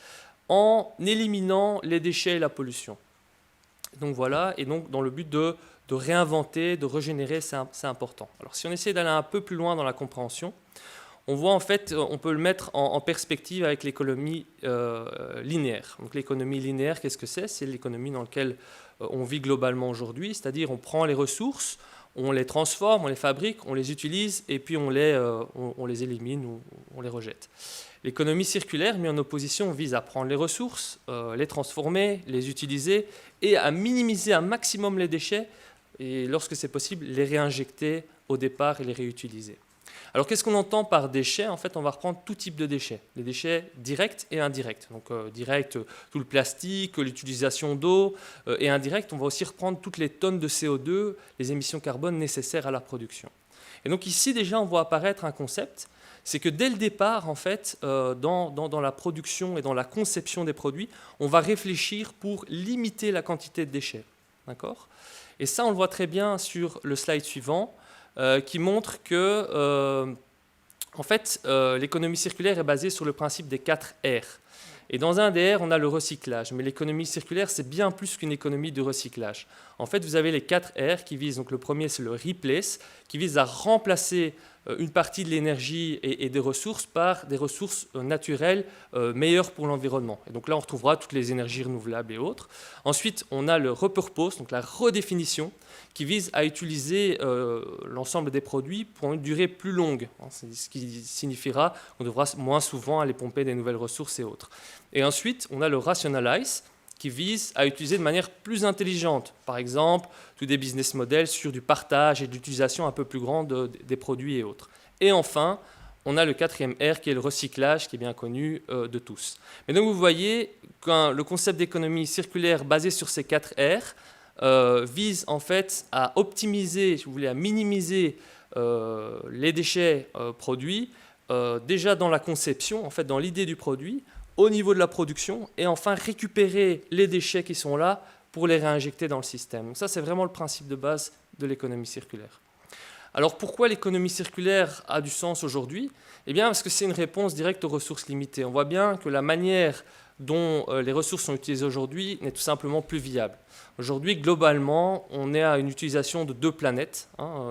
en éliminant les déchets et la pollution. Donc voilà, et donc dans le but de réinventer, de régénérer, c'est important. Alors si on essaie d'aller un peu plus loin dans la compréhension, on voit en fait, on peut le mettre en perspective avec l'économie linéaire. Donc l'économie linéaire, qu'est-ce que c'est ? C'est l'économie dans laquelle on vit globalement aujourd'hui, c'est-à-dire on prend les ressources, on les transforme, on les fabrique, on les utilise et puis on les élimine ou on les rejette. L'économie circulaire, mise en opposition, vise à prendre les ressources, les transformer, les utiliser et à minimiser un maximum les déchets et lorsque c'est possible, les réinjecter au départ et les réutiliser. Alors qu'est-ce qu'on entend par déchets ? En fait, on va reprendre tout type de déchets, les déchets directs et indirects. Donc direct, tout le plastique, l'utilisation d'eau, et indirect, on va aussi reprendre toutes les tonnes de CO2, les émissions carbone nécessaires à la production. Et donc ici, déjà, on voit apparaître un concept, c'est que dès le départ, en fait, dans la production et dans la conception des produits, on va réfléchir pour limiter la quantité de déchets. D'accord ? Et ça, on le voit très bien sur le slide suivant, qui montre que en fait, l'économie circulaire est basée sur le principe des 4 R. Et dans un des R, on a le recyclage. Mais l'économie circulaire, c'est bien plus qu'une économie de recyclage. En fait, vous avez les 4 R qui visent, donc le premier, c'est le replace, qui vise à remplacer une partie de l'énergie et des ressources par des ressources naturelles meilleures pour l'environnement. Et donc là, on retrouvera toutes les énergies renouvelables et autres. Ensuite, on a le repurpose, donc la redéfinition, qui vise à utiliser l'ensemble des produits pour une durée plus longue. C'est ce qui signifiera qu'on devra moins souvent aller pomper des nouvelles ressources et autres. Et ensuite, on a le rationalize, qui vise à utiliser de manière plus intelligente. Par exemple, tous des business models sur du partage et de l'utilisation un peu plus grande des produits et autres. Et enfin, on a le 4e R qui est le recyclage, qui est bien connu de tous. Mais donc vous voyez que le concept d'économie circulaire basé sur ces 4 R vise en fait à optimiser, si vous voulez, à minimiser les déchets produits déjà dans la conception, en fait dans l'idée du produit, au niveau de la production, et enfin récupérer les déchets qui sont là pour les réinjecter dans le système. Donc ça, c'est vraiment le principe de base de l'économie circulaire. Alors pourquoi l'économie circulaire a du sens aujourd'hui? Eh bien parce que c'est une réponse directe aux ressources limitées. On voit bien que la manière dont les ressources sont utilisées aujourd'hui n'est tout simplement plus viable. Aujourd'hui, globalement, on est à une utilisation de 2 planètes,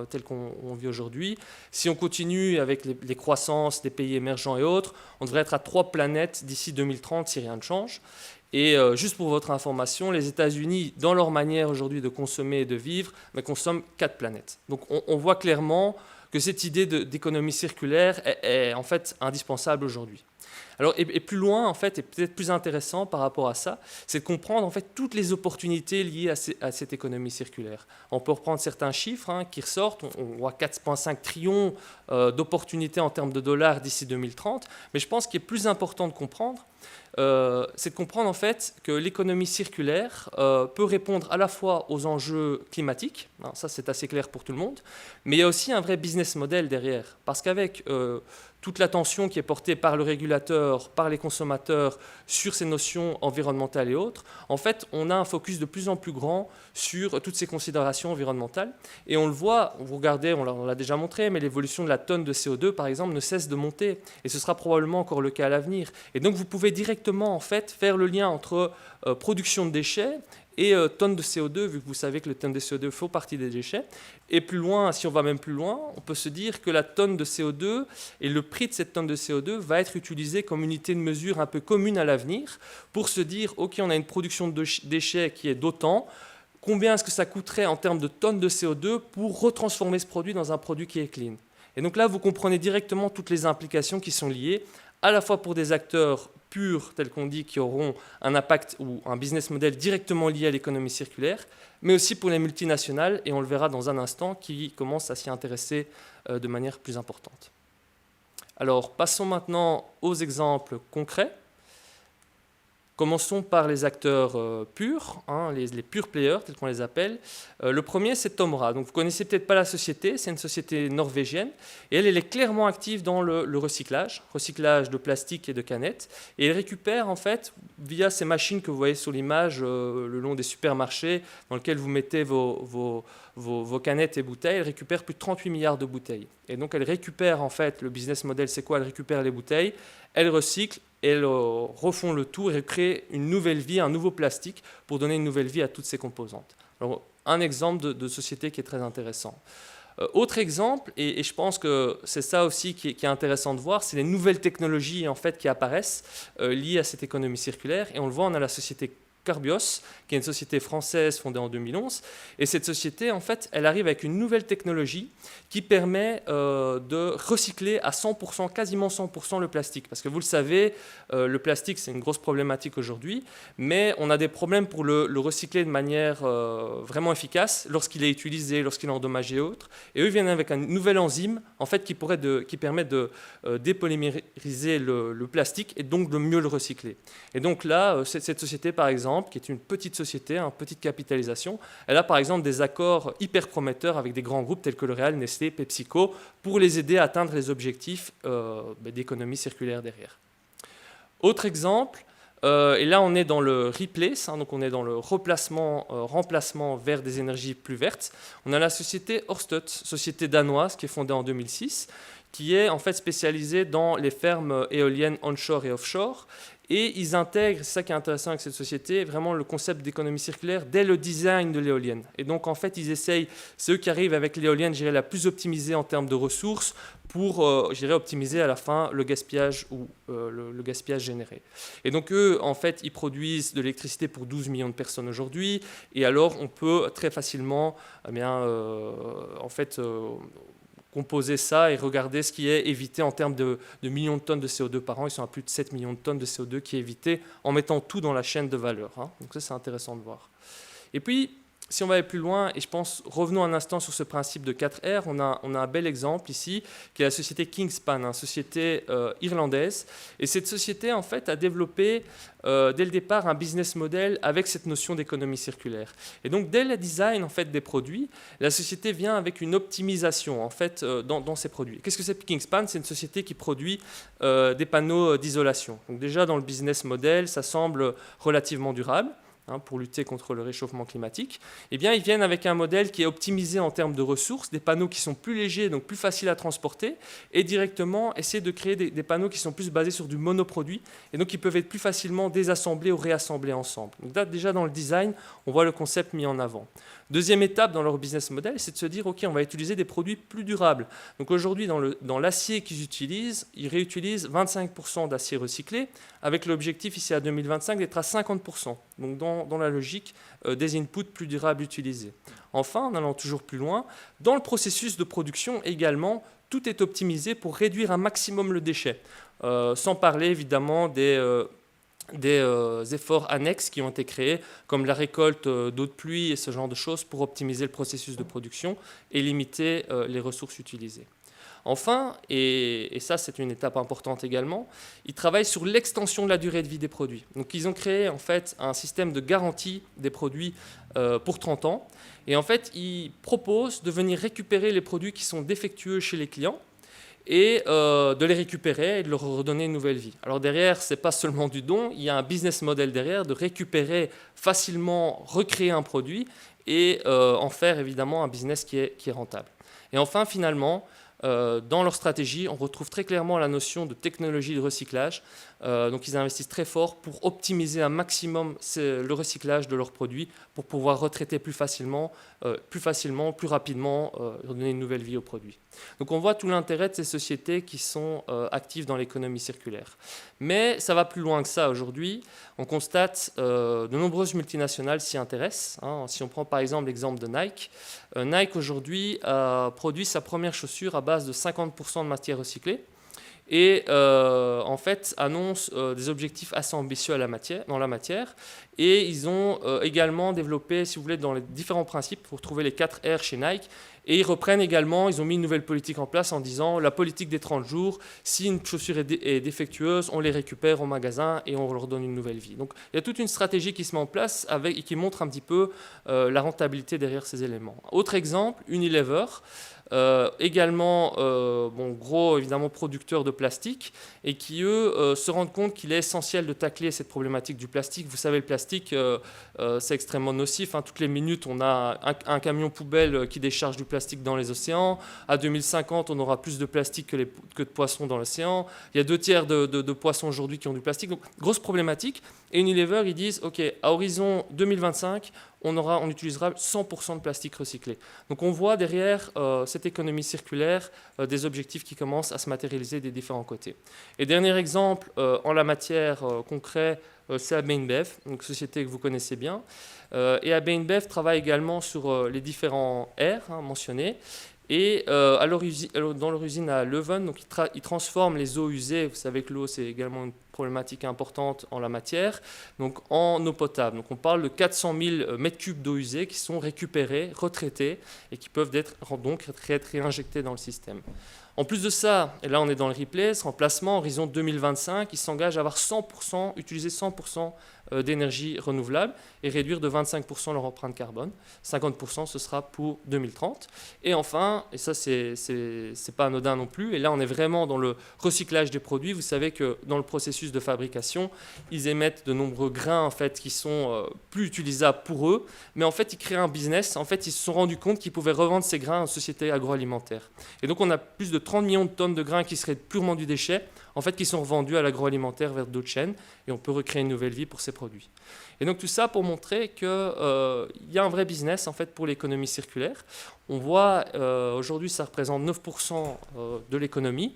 telle qu'on vit aujourd'hui. Si on continue avec les croissances des pays émergents et autres, on devrait être à 3 planètes d'ici 2030 si rien ne change. Et juste pour votre information, les États-Unis, dans leur manière aujourd'hui de consommer et de vivre, consomment 4 planètes. Donc on voit clairement que cette idée d'économie circulaire est en fait indispensable aujourd'hui. Alors, et plus loin, en fait, et peut-être plus intéressant par rapport à ça, c'est de comprendre en fait toutes les opportunités liées à cette économie circulaire. On peut reprendre certains chiffres qui ressortent. On voit 4,5 trillions d'opportunités en termes de dollars d'ici 2030. Mais je pense qu'il est plus important de comprendre, c'est de comprendre en fait que l'économie circulaire peut répondre à la fois aux enjeux climatiques, ça c'est assez clair pour tout le monde, mais il y a aussi un vrai business model derrière. Parce qu'avec toute l'attention qui est portée par le régulateur, par les consommateurs sur ces notions environnementales et autres, en fait, on a un focus de plus en plus grand sur toutes ces considérations environnementales. Et on le voit, vous regardez, on l'a déjà montré, mais l'évolution de la tonne de CO2, par exemple, ne cesse de monter. Et ce sera probablement encore le cas à l'avenir. Et donc, vous pouvez directement, en fait, faire le lien entre production de déchets et tonnes de CO2, vu que vous savez que les tonnes de CO2 font partie des déchets. Et plus loin, si on va même plus loin, on peut se dire que la tonne de CO2 et le prix de cette tonne de CO2 va être utilisé comme unité de mesure un peu commune à l'avenir pour se dire, OK, on a une production de déchets qui est d'autant, combien est-ce que ça coûterait en termes de tonnes de CO2 pour retransformer ce produit dans un produit qui est clean. Et donc là, vous comprenez directement toutes les implications qui sont liées, à la fois pour des acteurs purs, tels qu'on dit, qui auront un impact ou un business model directement lié à l'économie circulaire, mais aussi pour les multinationales, et on le verra dans un instant, qui commencent à s'y intéresser de manière plus importante. Alors, passons maintenant aux exemples concrets. Commençons par les acteurs purs, les pure players, tels qu'on les appelle. Le premier, c'est Tomra. Donc, vous ne connaissez peut-être pas la société, c'est une société norvégienne. Et elle est clairement active dans le recyclage de plastique et de canettes. Et elle récupère, en fait, via ces machines que vous voyez sur l'image, le long des supermarchés, dans lesquels vous mettez vos canettes et bouteilles, elle récupère plus de 38 milliards de bouteilles. Et donc, elle récupère, en fait, le business model, c'est quoi? Elle récupère les bouteilles, elle recycle, elles refont le tout et créent une nouvelle vie, un nouveau plastique pour donner une nouvelle vie à toutes ces composantes. Alors, un exemple de société qui est très intéressant. Autre exemple, et je pense que c'est ça aussi qui est intéressant de voir, c'est les nouvelles technologies en fait, qui apparaissent liées à cette économie circulaire. Et on le voit, on a la société Carbios, qui est une société française fondée en 2011. Et cette société, en fait, elle arrive avec une nouvelle technologie qui permet de recycler à 100%, quasiment 100% le plastique. Parce que vous le savez, le plastique, c'est une grosse problématique aujourd'hui, mais on a des problèmes pour le recycler de manière vraiment efficace lorsqu'il est utilisé, lorsqu'il est endommagé et autres. Et eux viennent avec un nouvel enzyme, en fait, qui permet de dépolymériser le plastique et donc de mieux le recycler. Et donc là, cette société, par exemple, qui est une petite société, une petite capitalisation, elle a par exemple des accords hyper prometteurs avec des grands groupes tels que L'Oréal, Nestlé, PepsiCo, pour les aider à atteindre les objectifs d'économie circulaire derrière. Autre exemple, et là on est dans le replace, donc on est dans le remplacement vers des énergies plus vertes. On a la société Ørsted, société danoise qui est fondée en 2006, qui est en fait spécialisée dans les fermes éoliennes onshore et offshore. Et ils intègrent, c'est ça qui est intéressant avec cette société, vraiment le concept d'économie circulaire dès le design de l'éolienne. Et donc en fait, ils essayent, c'est eux qui arrivent avec l'éolienne, je dirais, la plus optimisée en termes de ressources pour, je dirais, optimiser à la fin le gaspillage ou le gaspillage généré. Et donc eux, en fait, ils produisent de l'électricité pour 12 millions de personnes aujourd'hui. Et alors, on peut très facilement, composer ça et regarder ce qui est évité en termes de millions de tonnes de CO2 par an. Ils sont à plus de 7 millions de tonnes de CO2 qui est évité en mettant tout dans la chaîne de valeur. Donc ça, c'est intéressant de voir. Et puis, si on va aller plus loin, et je pense, revenons un instant sur ce principe de 4R, on a un bel exemple ici, qui est la société Kingspan, une société irlandaise. Et cette société, en fait, a développé, dès le départ, un business model avec cette notion d'économie circulaire. Et donc, dès le design, en fait, des produits, la société vient avec une optimisation, en fait, dans ses produits. Qu'est-ce que c'est Kingspan? C'est une société qui produit des panneaux d'isolation. Donc déjà, dans le business model, ça semble relativement durable. pour lutter contre le réchauffement climatique, eh bien, ils viennent avec un modèle qui est optimisé en termes de ressources, des panneaux qui sont plus légers, donc plus faciles à transporter, et directement essayer de créer des panneaux qui sont plus basés sur du monoproduit, et donc qui peuvent être plus facilement désassemblés ou réassemblés ensemble. Donc là, déjà dans le design, on voit le concept mis en avant. Deuxième étape dans leur business model, c'est de se dire, OK, on va utiliser des produits plus durables. Donc aujourd'hui, dans l'acier qu'ils utilisent, ils réutilisent 25% d'acier recyclé, avec l'objectif ici à 2025 d'être à 50%. Donc dans la logique des inputs plus durables utilisés. Enfin, en allant toujours plus loin, dans le processus de production également, tout est optimisé pour réduire un maximum le déchet. Sans parler évidemment des efforts annexes qui ont été créés, comme la récolte d'eau de pluie et ce genre de choses pour optimiser le processus de production et limiter les ressources utilisées. Enfin, et ça c'est une étape importante également, ils travaillent sur l'extension de la durée de vie des produits. Donc ils ont créé en fait un système de garantie des produits pour 30 ans. Et en fait, ils proposent de venir récupérer les produits qui sont défectueux chez les clients et de les récupérer et de leur redonner une nouvelle vie. Alors derrière, ce n'est pas seulement du don, il y a un business model derrière de récupérer facilement, recréer un produit et en faire évidemment un business qui est rentable. Et enfin, finalement, dans leur stratégie, on retrouve très clairement la notion de technologie de recyclage. Donc ils investissent très fort pour optimiser un maximum le recyclage de leurs produits pour pouvoir retraiter plus facilement, plus rapidement, donner une nouvelle vie aux produits. Donc on voit tout l'intérêt de ces sociétés qui sont actives dans l'économie circulaire. Mais ça va plus loin que ça aujourd'hui. On constate de nombreuses multinationales s'y intéressent. Si on prend par exemple l'exemple de Nike, Nike aujourd'hui produit sa première chaussure à base de 50% de matière recyclée et en fait annonce des objectifs assez ambitieux dans la matière. Et ils ont également développé, si vous voulez, dans les différents principes pour trouver les 4 R chez Nike. Et ils reprennent également, ils ont mis une nouvelle politique en place en disant la politique des 30 jours, si une chaussure est défectueuse, on les récupère au magasin et on leur donne une nouvelle vie. Donc il y a toute une stratégie qui se met en place et qui montre un petit peu la rentabilité derrière ces éléments. Autre exemple, Unilever. Également gros évidemment producteurs de plastique et qui eux se rendent compte qu'il est essentiel de tacler cette problématique du plastique. Vous savez, le plastique c'est extrêmement nocif, toutes les minutes on a un camion poubelle qui décharge du plastique dans les océans. À 2050 on aura plus de plastique que de poissons dans l'océan. Il y a 2/3 de poissons aujourd'hui qui ont du plastique, donc grosse problématique. Et Unilever ils disent ok, à horizon 2025 on utilisera 100% de plastique recyclé. Donc on voit derrière cette économie circulaire des objectifs qui commencent à se matérialiser des différents côtés. Et dernier exemple en la matière concret, c'est AB InBev, une société que vous connaissez bien. Et AB InBev travaille également sur les différents R mentionnés. Et dans leur usine à Leuven, donc ils transforment les eaux usées. Vous savez que l'eau, c'est également une problématique importante en la matière, donc en eau potable. Donc on parle de 400 000 mètres cubes d'eau usée qui sont récupérés, retraités et qui peuvent être réinjectés dans le système. En plus de ça, et là on est dans le replay, ce remplacement, horizon 2025, ils s'engagent à avoir utiliser 100% d'énergie renouvelable et réduire de 25% leur empreinte carbone. 50% ce sera pour 2030. Et enfin, et ça c'est pas anodin non plus, et là on est vraiment dans le recyclage des produits. Vous savez que dans le processus de fabrication, ils émettent de nombreux grains en fait, qui sont plus utilisables pour eux, mais en fait ils créent un business. En fait ils se sont rendus compte qu'ils pouvaient revendre ces grains aux sociétés agroalimentaires. Et donc on a plus de 30 millions de tonnes de grains qui seraient purement du déchet, en fait, qui sont revendus à l'agroalimentaire vers d'autres chaînes, et on peut recréer une nouvelle vie pour ces produits. Et donc tout ça pour montrer qu'il y a un vrai business en fait, pour l'économie circulaire. On voit aujourd'hui ça représente 9% de l'économie.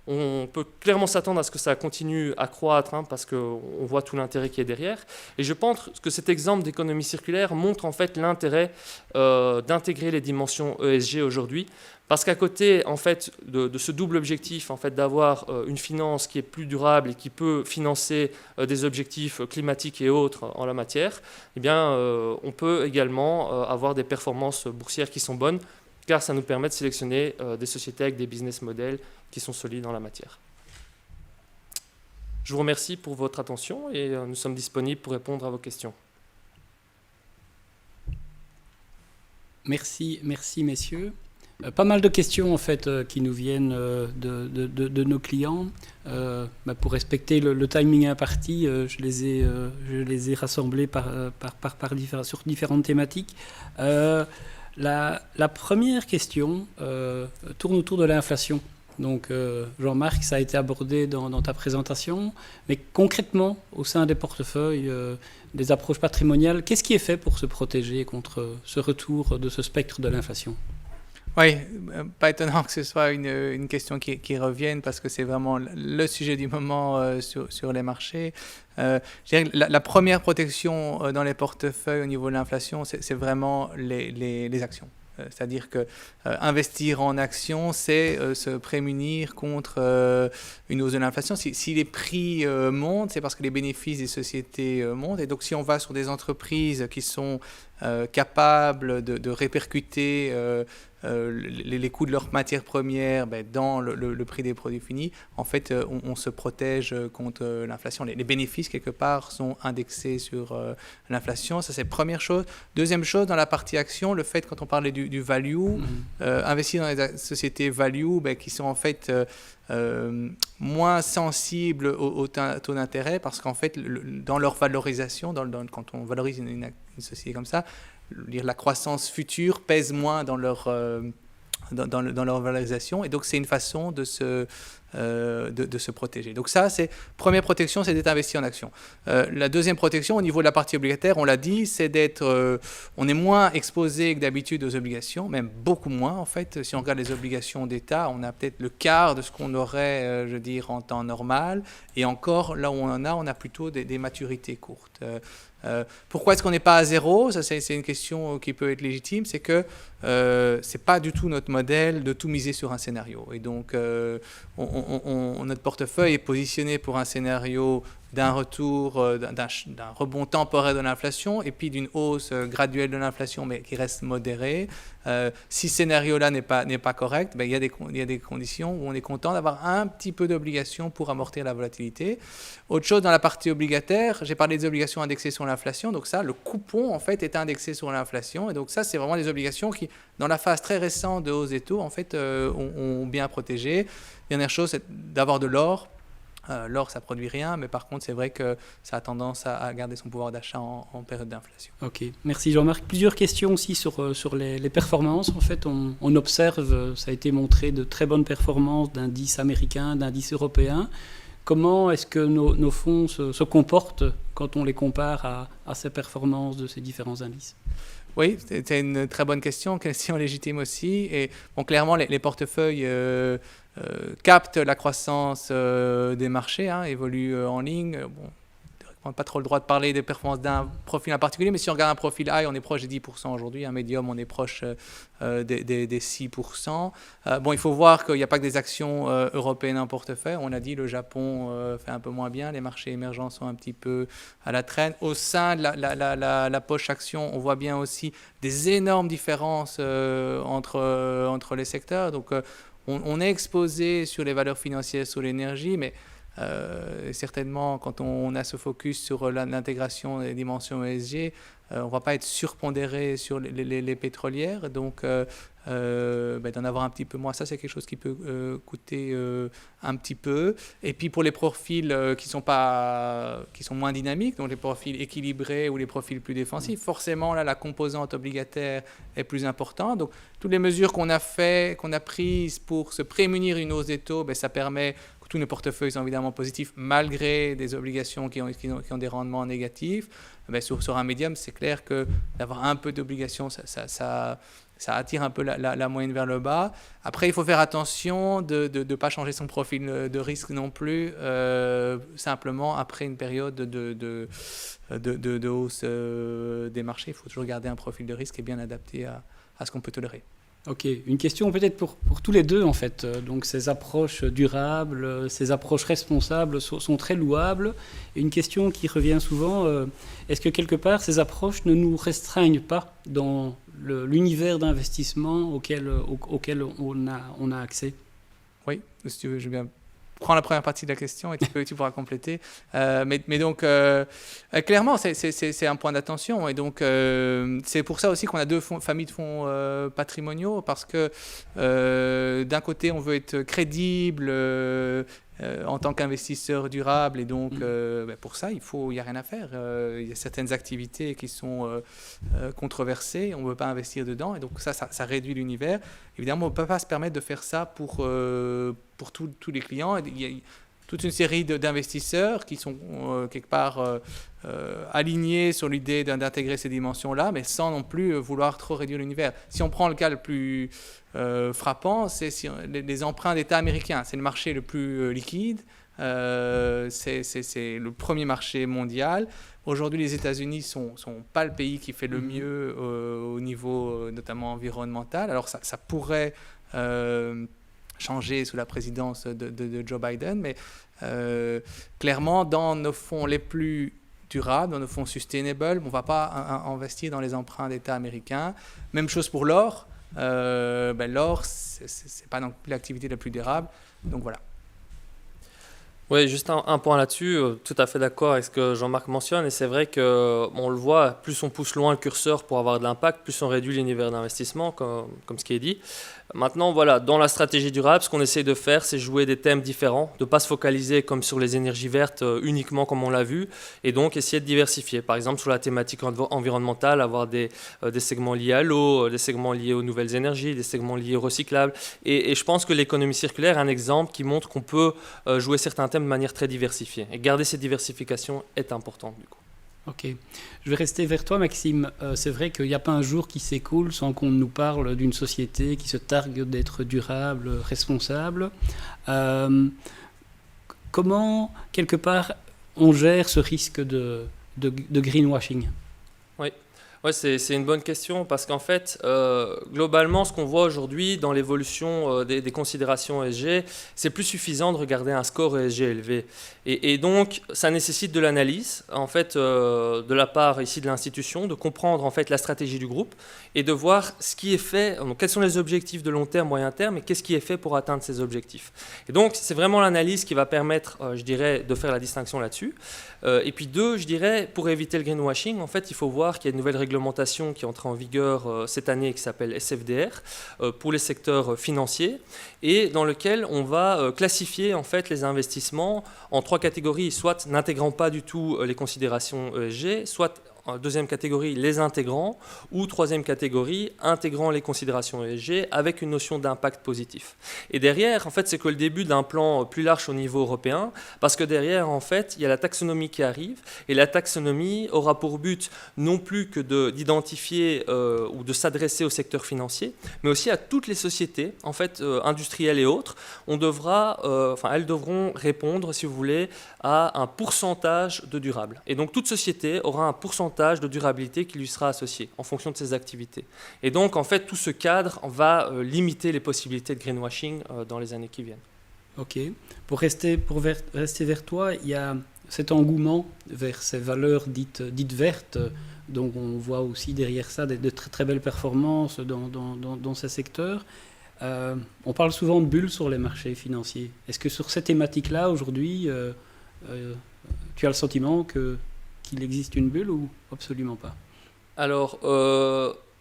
On peut clairement s'attendre à ce que ça continue à croître parce qu'on voit tout l'intérêt qui est derrière. Et je pense que cet exemple d'économie circulaire montre en fait l'intérêt d'intégrer les dimensions ESG aujourd'hui. Parce qu'à côté en fait, de ce double objectif en fait, d'avoir une finance qui est plus durable et qui peut financer des objectifs climatiques et autres en la matière, eh bien, on peut également avoir des performances boursières qui sont bonnes, car ça nous permet de sélectionner des sociétés avec des business models qui sont solides en la matière. Je vous remercie pour votre attention et nous sommes disponibles pour répondre à vos questions. Merci messieurs. Pas mal de questions en fait qui nous viennent de nos clients. Pour respecter le timing imparti, je les ai rassemblés sur différentes thématiques. La première question tourne autour de l'inflation. Donc Jean-Marc, ça a été abordé dans ta présentation, mais concrètement au sein des portefeuilles, des approches patrimoniales, qu'est-ce qui est fait pour se protéger contre ce retour de ce spectre de l'inflation ? Oui, pas étonnant que ce soit une question qui revienne parce que c'est vraiment le sujet du moment sur les marchés. Je dirais que la première protection dans les portefeuilles au niveau de l'inflation, c'est vraiment les actions. C'est-à-dire que investir en actions, c'est se prémunir contre une hausse de l'inflation. Si les prix montent, c'est parce que les bénéfices des sociétés montent. Et donc, si on va sur des entreprises qui sont capables de répercuter les coûts de leurs matières premières dans le prix des produits finis, en fait, on se protège contre l'inflation. Les bénéfices, quelque part, sont indexés sur l'inflation. Ça, c'est la première chose. Deuxième chose, dans la partie action, le fait, quand on parlait du value, investir dans les sociétés value qui sont en fait moins sensibles au taux d'intérêt, parce qu'en fait, dans leur valorisation, quand on valorise une société comme ça, la croissance future pèse moins dans leur valorisation, et donc c'est une façon de se protéger. Donc ça, c'est première protection, c'est d'être investi en action. La deuxième protection, au niveau de la partie obligataire, on l'a dit, c'est on est moins exposé que d'habitude aux obligations, même beaucoup moins en fait. Si on regarde les obligations d'État, on a peut-être le quart de ce qu'on aurait, en temps normal, et encore là où on a plutôt des maturités courtes. Pourquoi est-ce qu'on n'est pas à zéro ? Ça, c'est une question qui peut être légitime. C'est que c'est pas du tout notre modèle de tout miser sur un scénario. Et donc, notre portefeuille est positionné pour un scénario d'un retour, d'un rebond temporaire de l'inflation et puis d'une hausse graduelle de l'inflation, mais qui reste modérée. Si ce scénario-là n'est pas correct, il y a des conditions où on est content d'avoir un petit peu d'obligations pour amortir la volatilité. Autre chose, dans la partie obligataire, j'ai parlé des obligations indexées sur l'inflation. Donc ça, le coupon, en fait, est indexé sur l'inflation. Et donc ça, c'est vraiment des obligations qui, dans la phase très récente de hausse des taux, en fait, ont bien protégé. Dernière chose, c'est d'avoir de l'or. L'or, ça ne produit rien, mais par contre, c'est vrai que ça a tendance à garder son pouvoir d'achat en période d'inflation. Ok, merci Jean-Marc. Plusieurs questions aussi sur les performances. En fait, on observe, ça a été montré, de très bonnes performances d'indices américains, d'indices européens. Comment est-ce que nos fonds se comportent quand on les compare à ces performances de ces différents indices ? Oui, c'est une très bonne question légitime aussi. Et bon, clairement, les portefeuilles captent la croissance des marchés, évoluent en ligne. On n'a pas trop le droit de parler des performances d'un profil en particulier, mais si on regarde un profil high, on est proche des 10% aujourd'hui. Un médium, on est proche des 6%. Il faut voir qu'il n'y a pas que des actions européennes en portefeuille. On a dit le Japon fait un peu moins bien. Les marchés émergents sont un petit peu à la traîne. Au sein de la poche action, on voit bien aussi des énormes différences entre les secteurs. Donc, on est exposé sur les valeurs financières, sur l'énergie, mais certainement, quand on a ce focus sur l'intégration des dimensions ESG, on ne va pas être surpondéré sur les pétrolières. Donc, d'en avoir un petit peu moins, ça, c'est quelque chose qui peut coûter un petit peu. Et puis, pour les profils qui sont moins dynamiques, donc les profils équilibrés ou les profils plus défensifs, forcément, là, la composante obligataire est plus importante. Donc, toutes les mesures qu'on a prises pour se prémunir une hausse des taux, ça permet tous nos portefeuilles sont évidemment positifs malgré des obligations qui ont des rendements négatifs. Sur un médium, c'est clair que d'avoir un peu d'obligations, ça attire un peu la moyenne vers le bas. Après, il faut faire attention de ne pas changer son profil de risque non plus, simplement après une période de hausse des marchés. Il faut toujours garder un profil de risque qui est bien adapté à ce qu'on peut tolérer. Ok, une question peut-être pour tous les deux en fait. Donc ces approches durables, ces approches responsables sont très louables. Et une question qui revient souvent, est-ce que quelque part ces approches ne nous restreignent pas dans l'univers d'investissement auquel on a accès ? Oui, si tu veux, je vais bien prends la première partie de la question et tu pourras compléter. Mais donc, clairement, c'est un point d'attention. Et donc, c'est pour ça aussi qu'on a deux familles de fonds patrimoniaux, parce que d'un côté, on veut être crédible en tant qu'investisseur durable, et donc pour ça, il n'y a rien à faire. Il y a certaines activités qui sont controversées, on ne veut pas investir dedans, et donc ça réduit l'univers. Évidemment, on ne peut pas se permettre de faire ça pour tous les clients. Il y a toute une série d'investisseurs qui sont quelque part alignés sur l'idée d'intégrer ces dimensions-là, mais sans non plus vouloir trop réduire l'univers. Si on prend le cas le plus frappant, c'est les emprunts d'État américains. C'est le marché le plus liquide, c'est le premier marché mondial. Aujourd'hui, les États-Unis sont pas le pays qui fait le mieux au niveau notamment environnemental. Alors ça pourrait changer sous la présidence de Joe Biden, mais clairement, dans nos fonds les plus durables, dans nos fonds sustainable, on ne va pas investir dans les emprunts d'État américains. Même chose pour l'or. L'or, ce n'est pas non plus l'activité la plus durable. Donc voilà. Oui, juste un point là-dessus, tout à fait d'accord avec ce que Jean-Marc mentionne, et c'est vrai qu'on le voit, plus on pousse loin le curseur pour avoir de l'impact, plus on réduit l'univers d'investissement, comme ce qui est dit. Maintenant, voilà, dans la stratégie durable, ce qu'on essaie de faire, c'est jouer des thèmes différents, de ne pas se focaliser comme sur les énergies vertes uniquement comme on l'a vu, et donc essayer de diversifier. Par exemple, sur la thématique environnementale, avoir des segments liés à l'eau, des segments liés aux nouvelles énergies, des segments liés aux recyclables. Et je pense que l'économie circulaire est un exemple qui montre qu'on peut jouer certains thèmes de manière très diversifiée. Et garder cette diversification est important, du coup. Ok. Je vais rester vers toi, Maxime. C'est vrai qu'il n'y a pas un jour qui s'écoule sans qu'on nous parle d'une société qui se targue d'être durable, responsable. Comment, quelque part, on gère ce risque de greenwashing ? Oui, c'est une bonne question parce qu'en fait, globalement, ce qu'on voit aujourd'hui dans l'évolution des considérations ESG, c'est plus suffisant de regarder un score ESG élevé. Et donc, ça nécessite de l'analyse, en fait, de la part ici de l'institution, de comprendre en fait la stratégie du groupe et de voir ce qui est fait, donc, quels sont les objectifs de long terme, moyen terme, et qu'est-ce qui est fait pour atteindre ces objectifs. Et donc, c'est vraiment l'analyse qui va permettre, je dirais, de faire la distinction là-dessus. Et puis deux, je dirais, pour éviter le greenwashing, en fait, il faut voir qu'il y a une nouvelle réglementation qui est entrée en vigueur cette année qui s'appelle SFDR pour les secteurs financiers et dans lequel on va classifier en fait les investissements en trois catégories, soit n'intégrant pas du tout les considérations ESG, soit deuxième catégorie, les intégrants, ou troisième catégorie, intégrant les considérations ESG avec une notion d'impact positif. Et derrière, en fait, c'est que le début d'un plan plus large au niveau européen, parce que derrière, en fait, il y a la taxonomie qui arrive, et la taxonomie aura pour but non plus que d'identifier ou de s'adresser au secteur financier, mais aussi à toutes les sociétés, en fait, industrielles et autres. Elles devront répondre, si vous voulez, à un pourcentage de durable. Et donc, toute société aura un pourcentage de durabilité qui lui sera associé en fonction de ses activités. Et donc, en fait, tout ce cadre va limiter les possibilités de greenwashing dans les années qui viennent. Ok. Pour rester vers toi, il y a cet engouement vers ces valeurs dites vertes. Donc, on voit aussi derrière ça de très, très belles performances dans ces secteurs. On parle souvent de bulles sur les marchés financiers. Est-ce que sur ces thématiques-là, aujourd'hui, tu as le sentiment qu'il existe une bulle ou absolument pas ? Alors,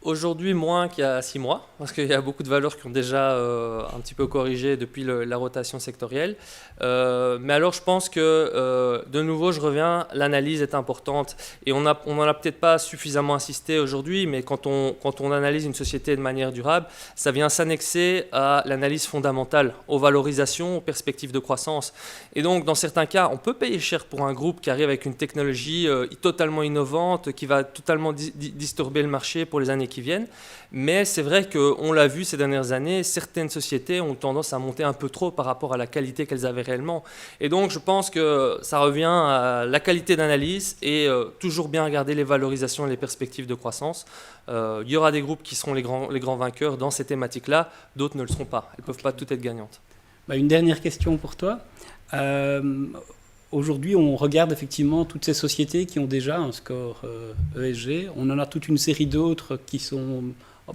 aujourd'hui, moins qu'il y a 6 mois, parce qu'il y a beaucoup de valeurs qui ont déjà un petit peu corrigé depuis la rotation sectorielle. Mais alors, je pense que, de nouveau, je reviens, l'analyse est importante. Et on n'en a peut-être pas suffisamment insisté aujourd'hui, mais quand on analyse une société de manière durable, ça vient s'annexer à l'analyse fondamentale, aux valorisations, aux perspectives de croissance. Et donc, dans certains cas, on peut payer cher pour un groupe qui arrive avec une technologie totalement innovante, qui va totalement disturber le marché pour les années qui viennent. Mais c'est vrai qu'on l'a vu ces dernières années, certaines sociétés ont tendance à monter un peu trop par rapport à la qualité qu'elles avaient réellement. Et donc, je pense que ça revient à la qualité d'analyse et toujours bien regarder les valorisations et les perspectives de croissance. Il y aura des groupes qui seront les grands vainqueurs dans ces thématiques-là, d'autres ne le seront pas. Elles ne peuvent pas toutes être gagnantes. Une dernière question pour toi. Aujourd'hui, on regarde effectivement toutes ces sociétés qui ont déjà un score ESG. On en a toute une série d'autres qui sont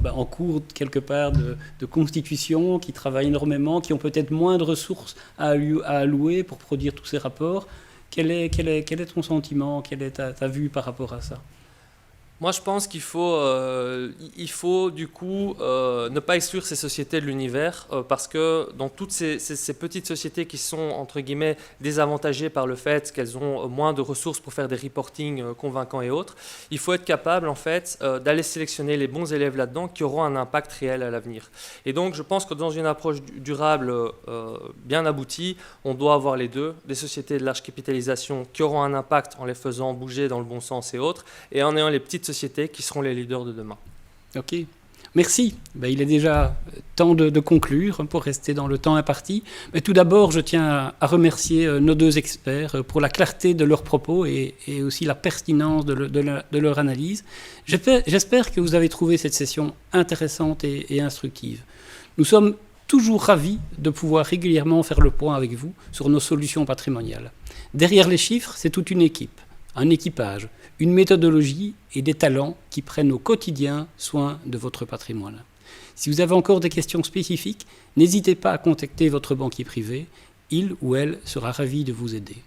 en cours quelque part de constitution, qui travaillent énormément, qui ont peut-être moins de ressources à allouer pour produire tous ces rapports. Quel est ton sentiment, quelle est ta vue par rapport à ça ? Moi, je pense qu'il faut du coup ne pas exclure ces sociétés de l'univers parce que dans toutes ces petites sociétés qui sont, entre guillemets, désavantagées par le fait qu'elles ont moins de ressources pour faire des reportings convaincants et autres, il faut être capable, en fait, d'aller sélectionner les bons élèves là-dedans qui auront un impact réel à l'avenir. Et donc, je pense que dans une approche durable bien aboutie, on doit avoir les deux, des sociétés de large capitalisation qui auront un impact en les faisant bouger dans le bon sens et autres, et en ayant les petites sociétés qui seront les leaders de demain. Ok, merci. Il est déjà temps de conclure pour rester dans le temps imparti. Mais tout d'abord, je tiens à remercier nos deux experts pour la clarté de leurs propos et aussi la pertinence de leur analyse. J'espère que vous avez trouvé cette session intéressante et instructive. Nous sommes toujours ravis de pouvoir régulièrement faire le point avec vous sur nos solutions patrimoniales. Derrière les chiffres, c'est toute une équipe, un équipage, une méthodologie et des talents qui prennent au quotidien soin de votre patrimoine. Si vous avez encore des questions spécifiques, n'hésitez pas à contacter votre banquier privé. Il ou elle sera ravi de vous aider.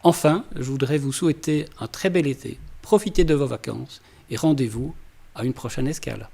Enfin, je voudrais vous souhaiter un très bel été. Profitez de vos vacances et rendez-vous à une prochaine escale.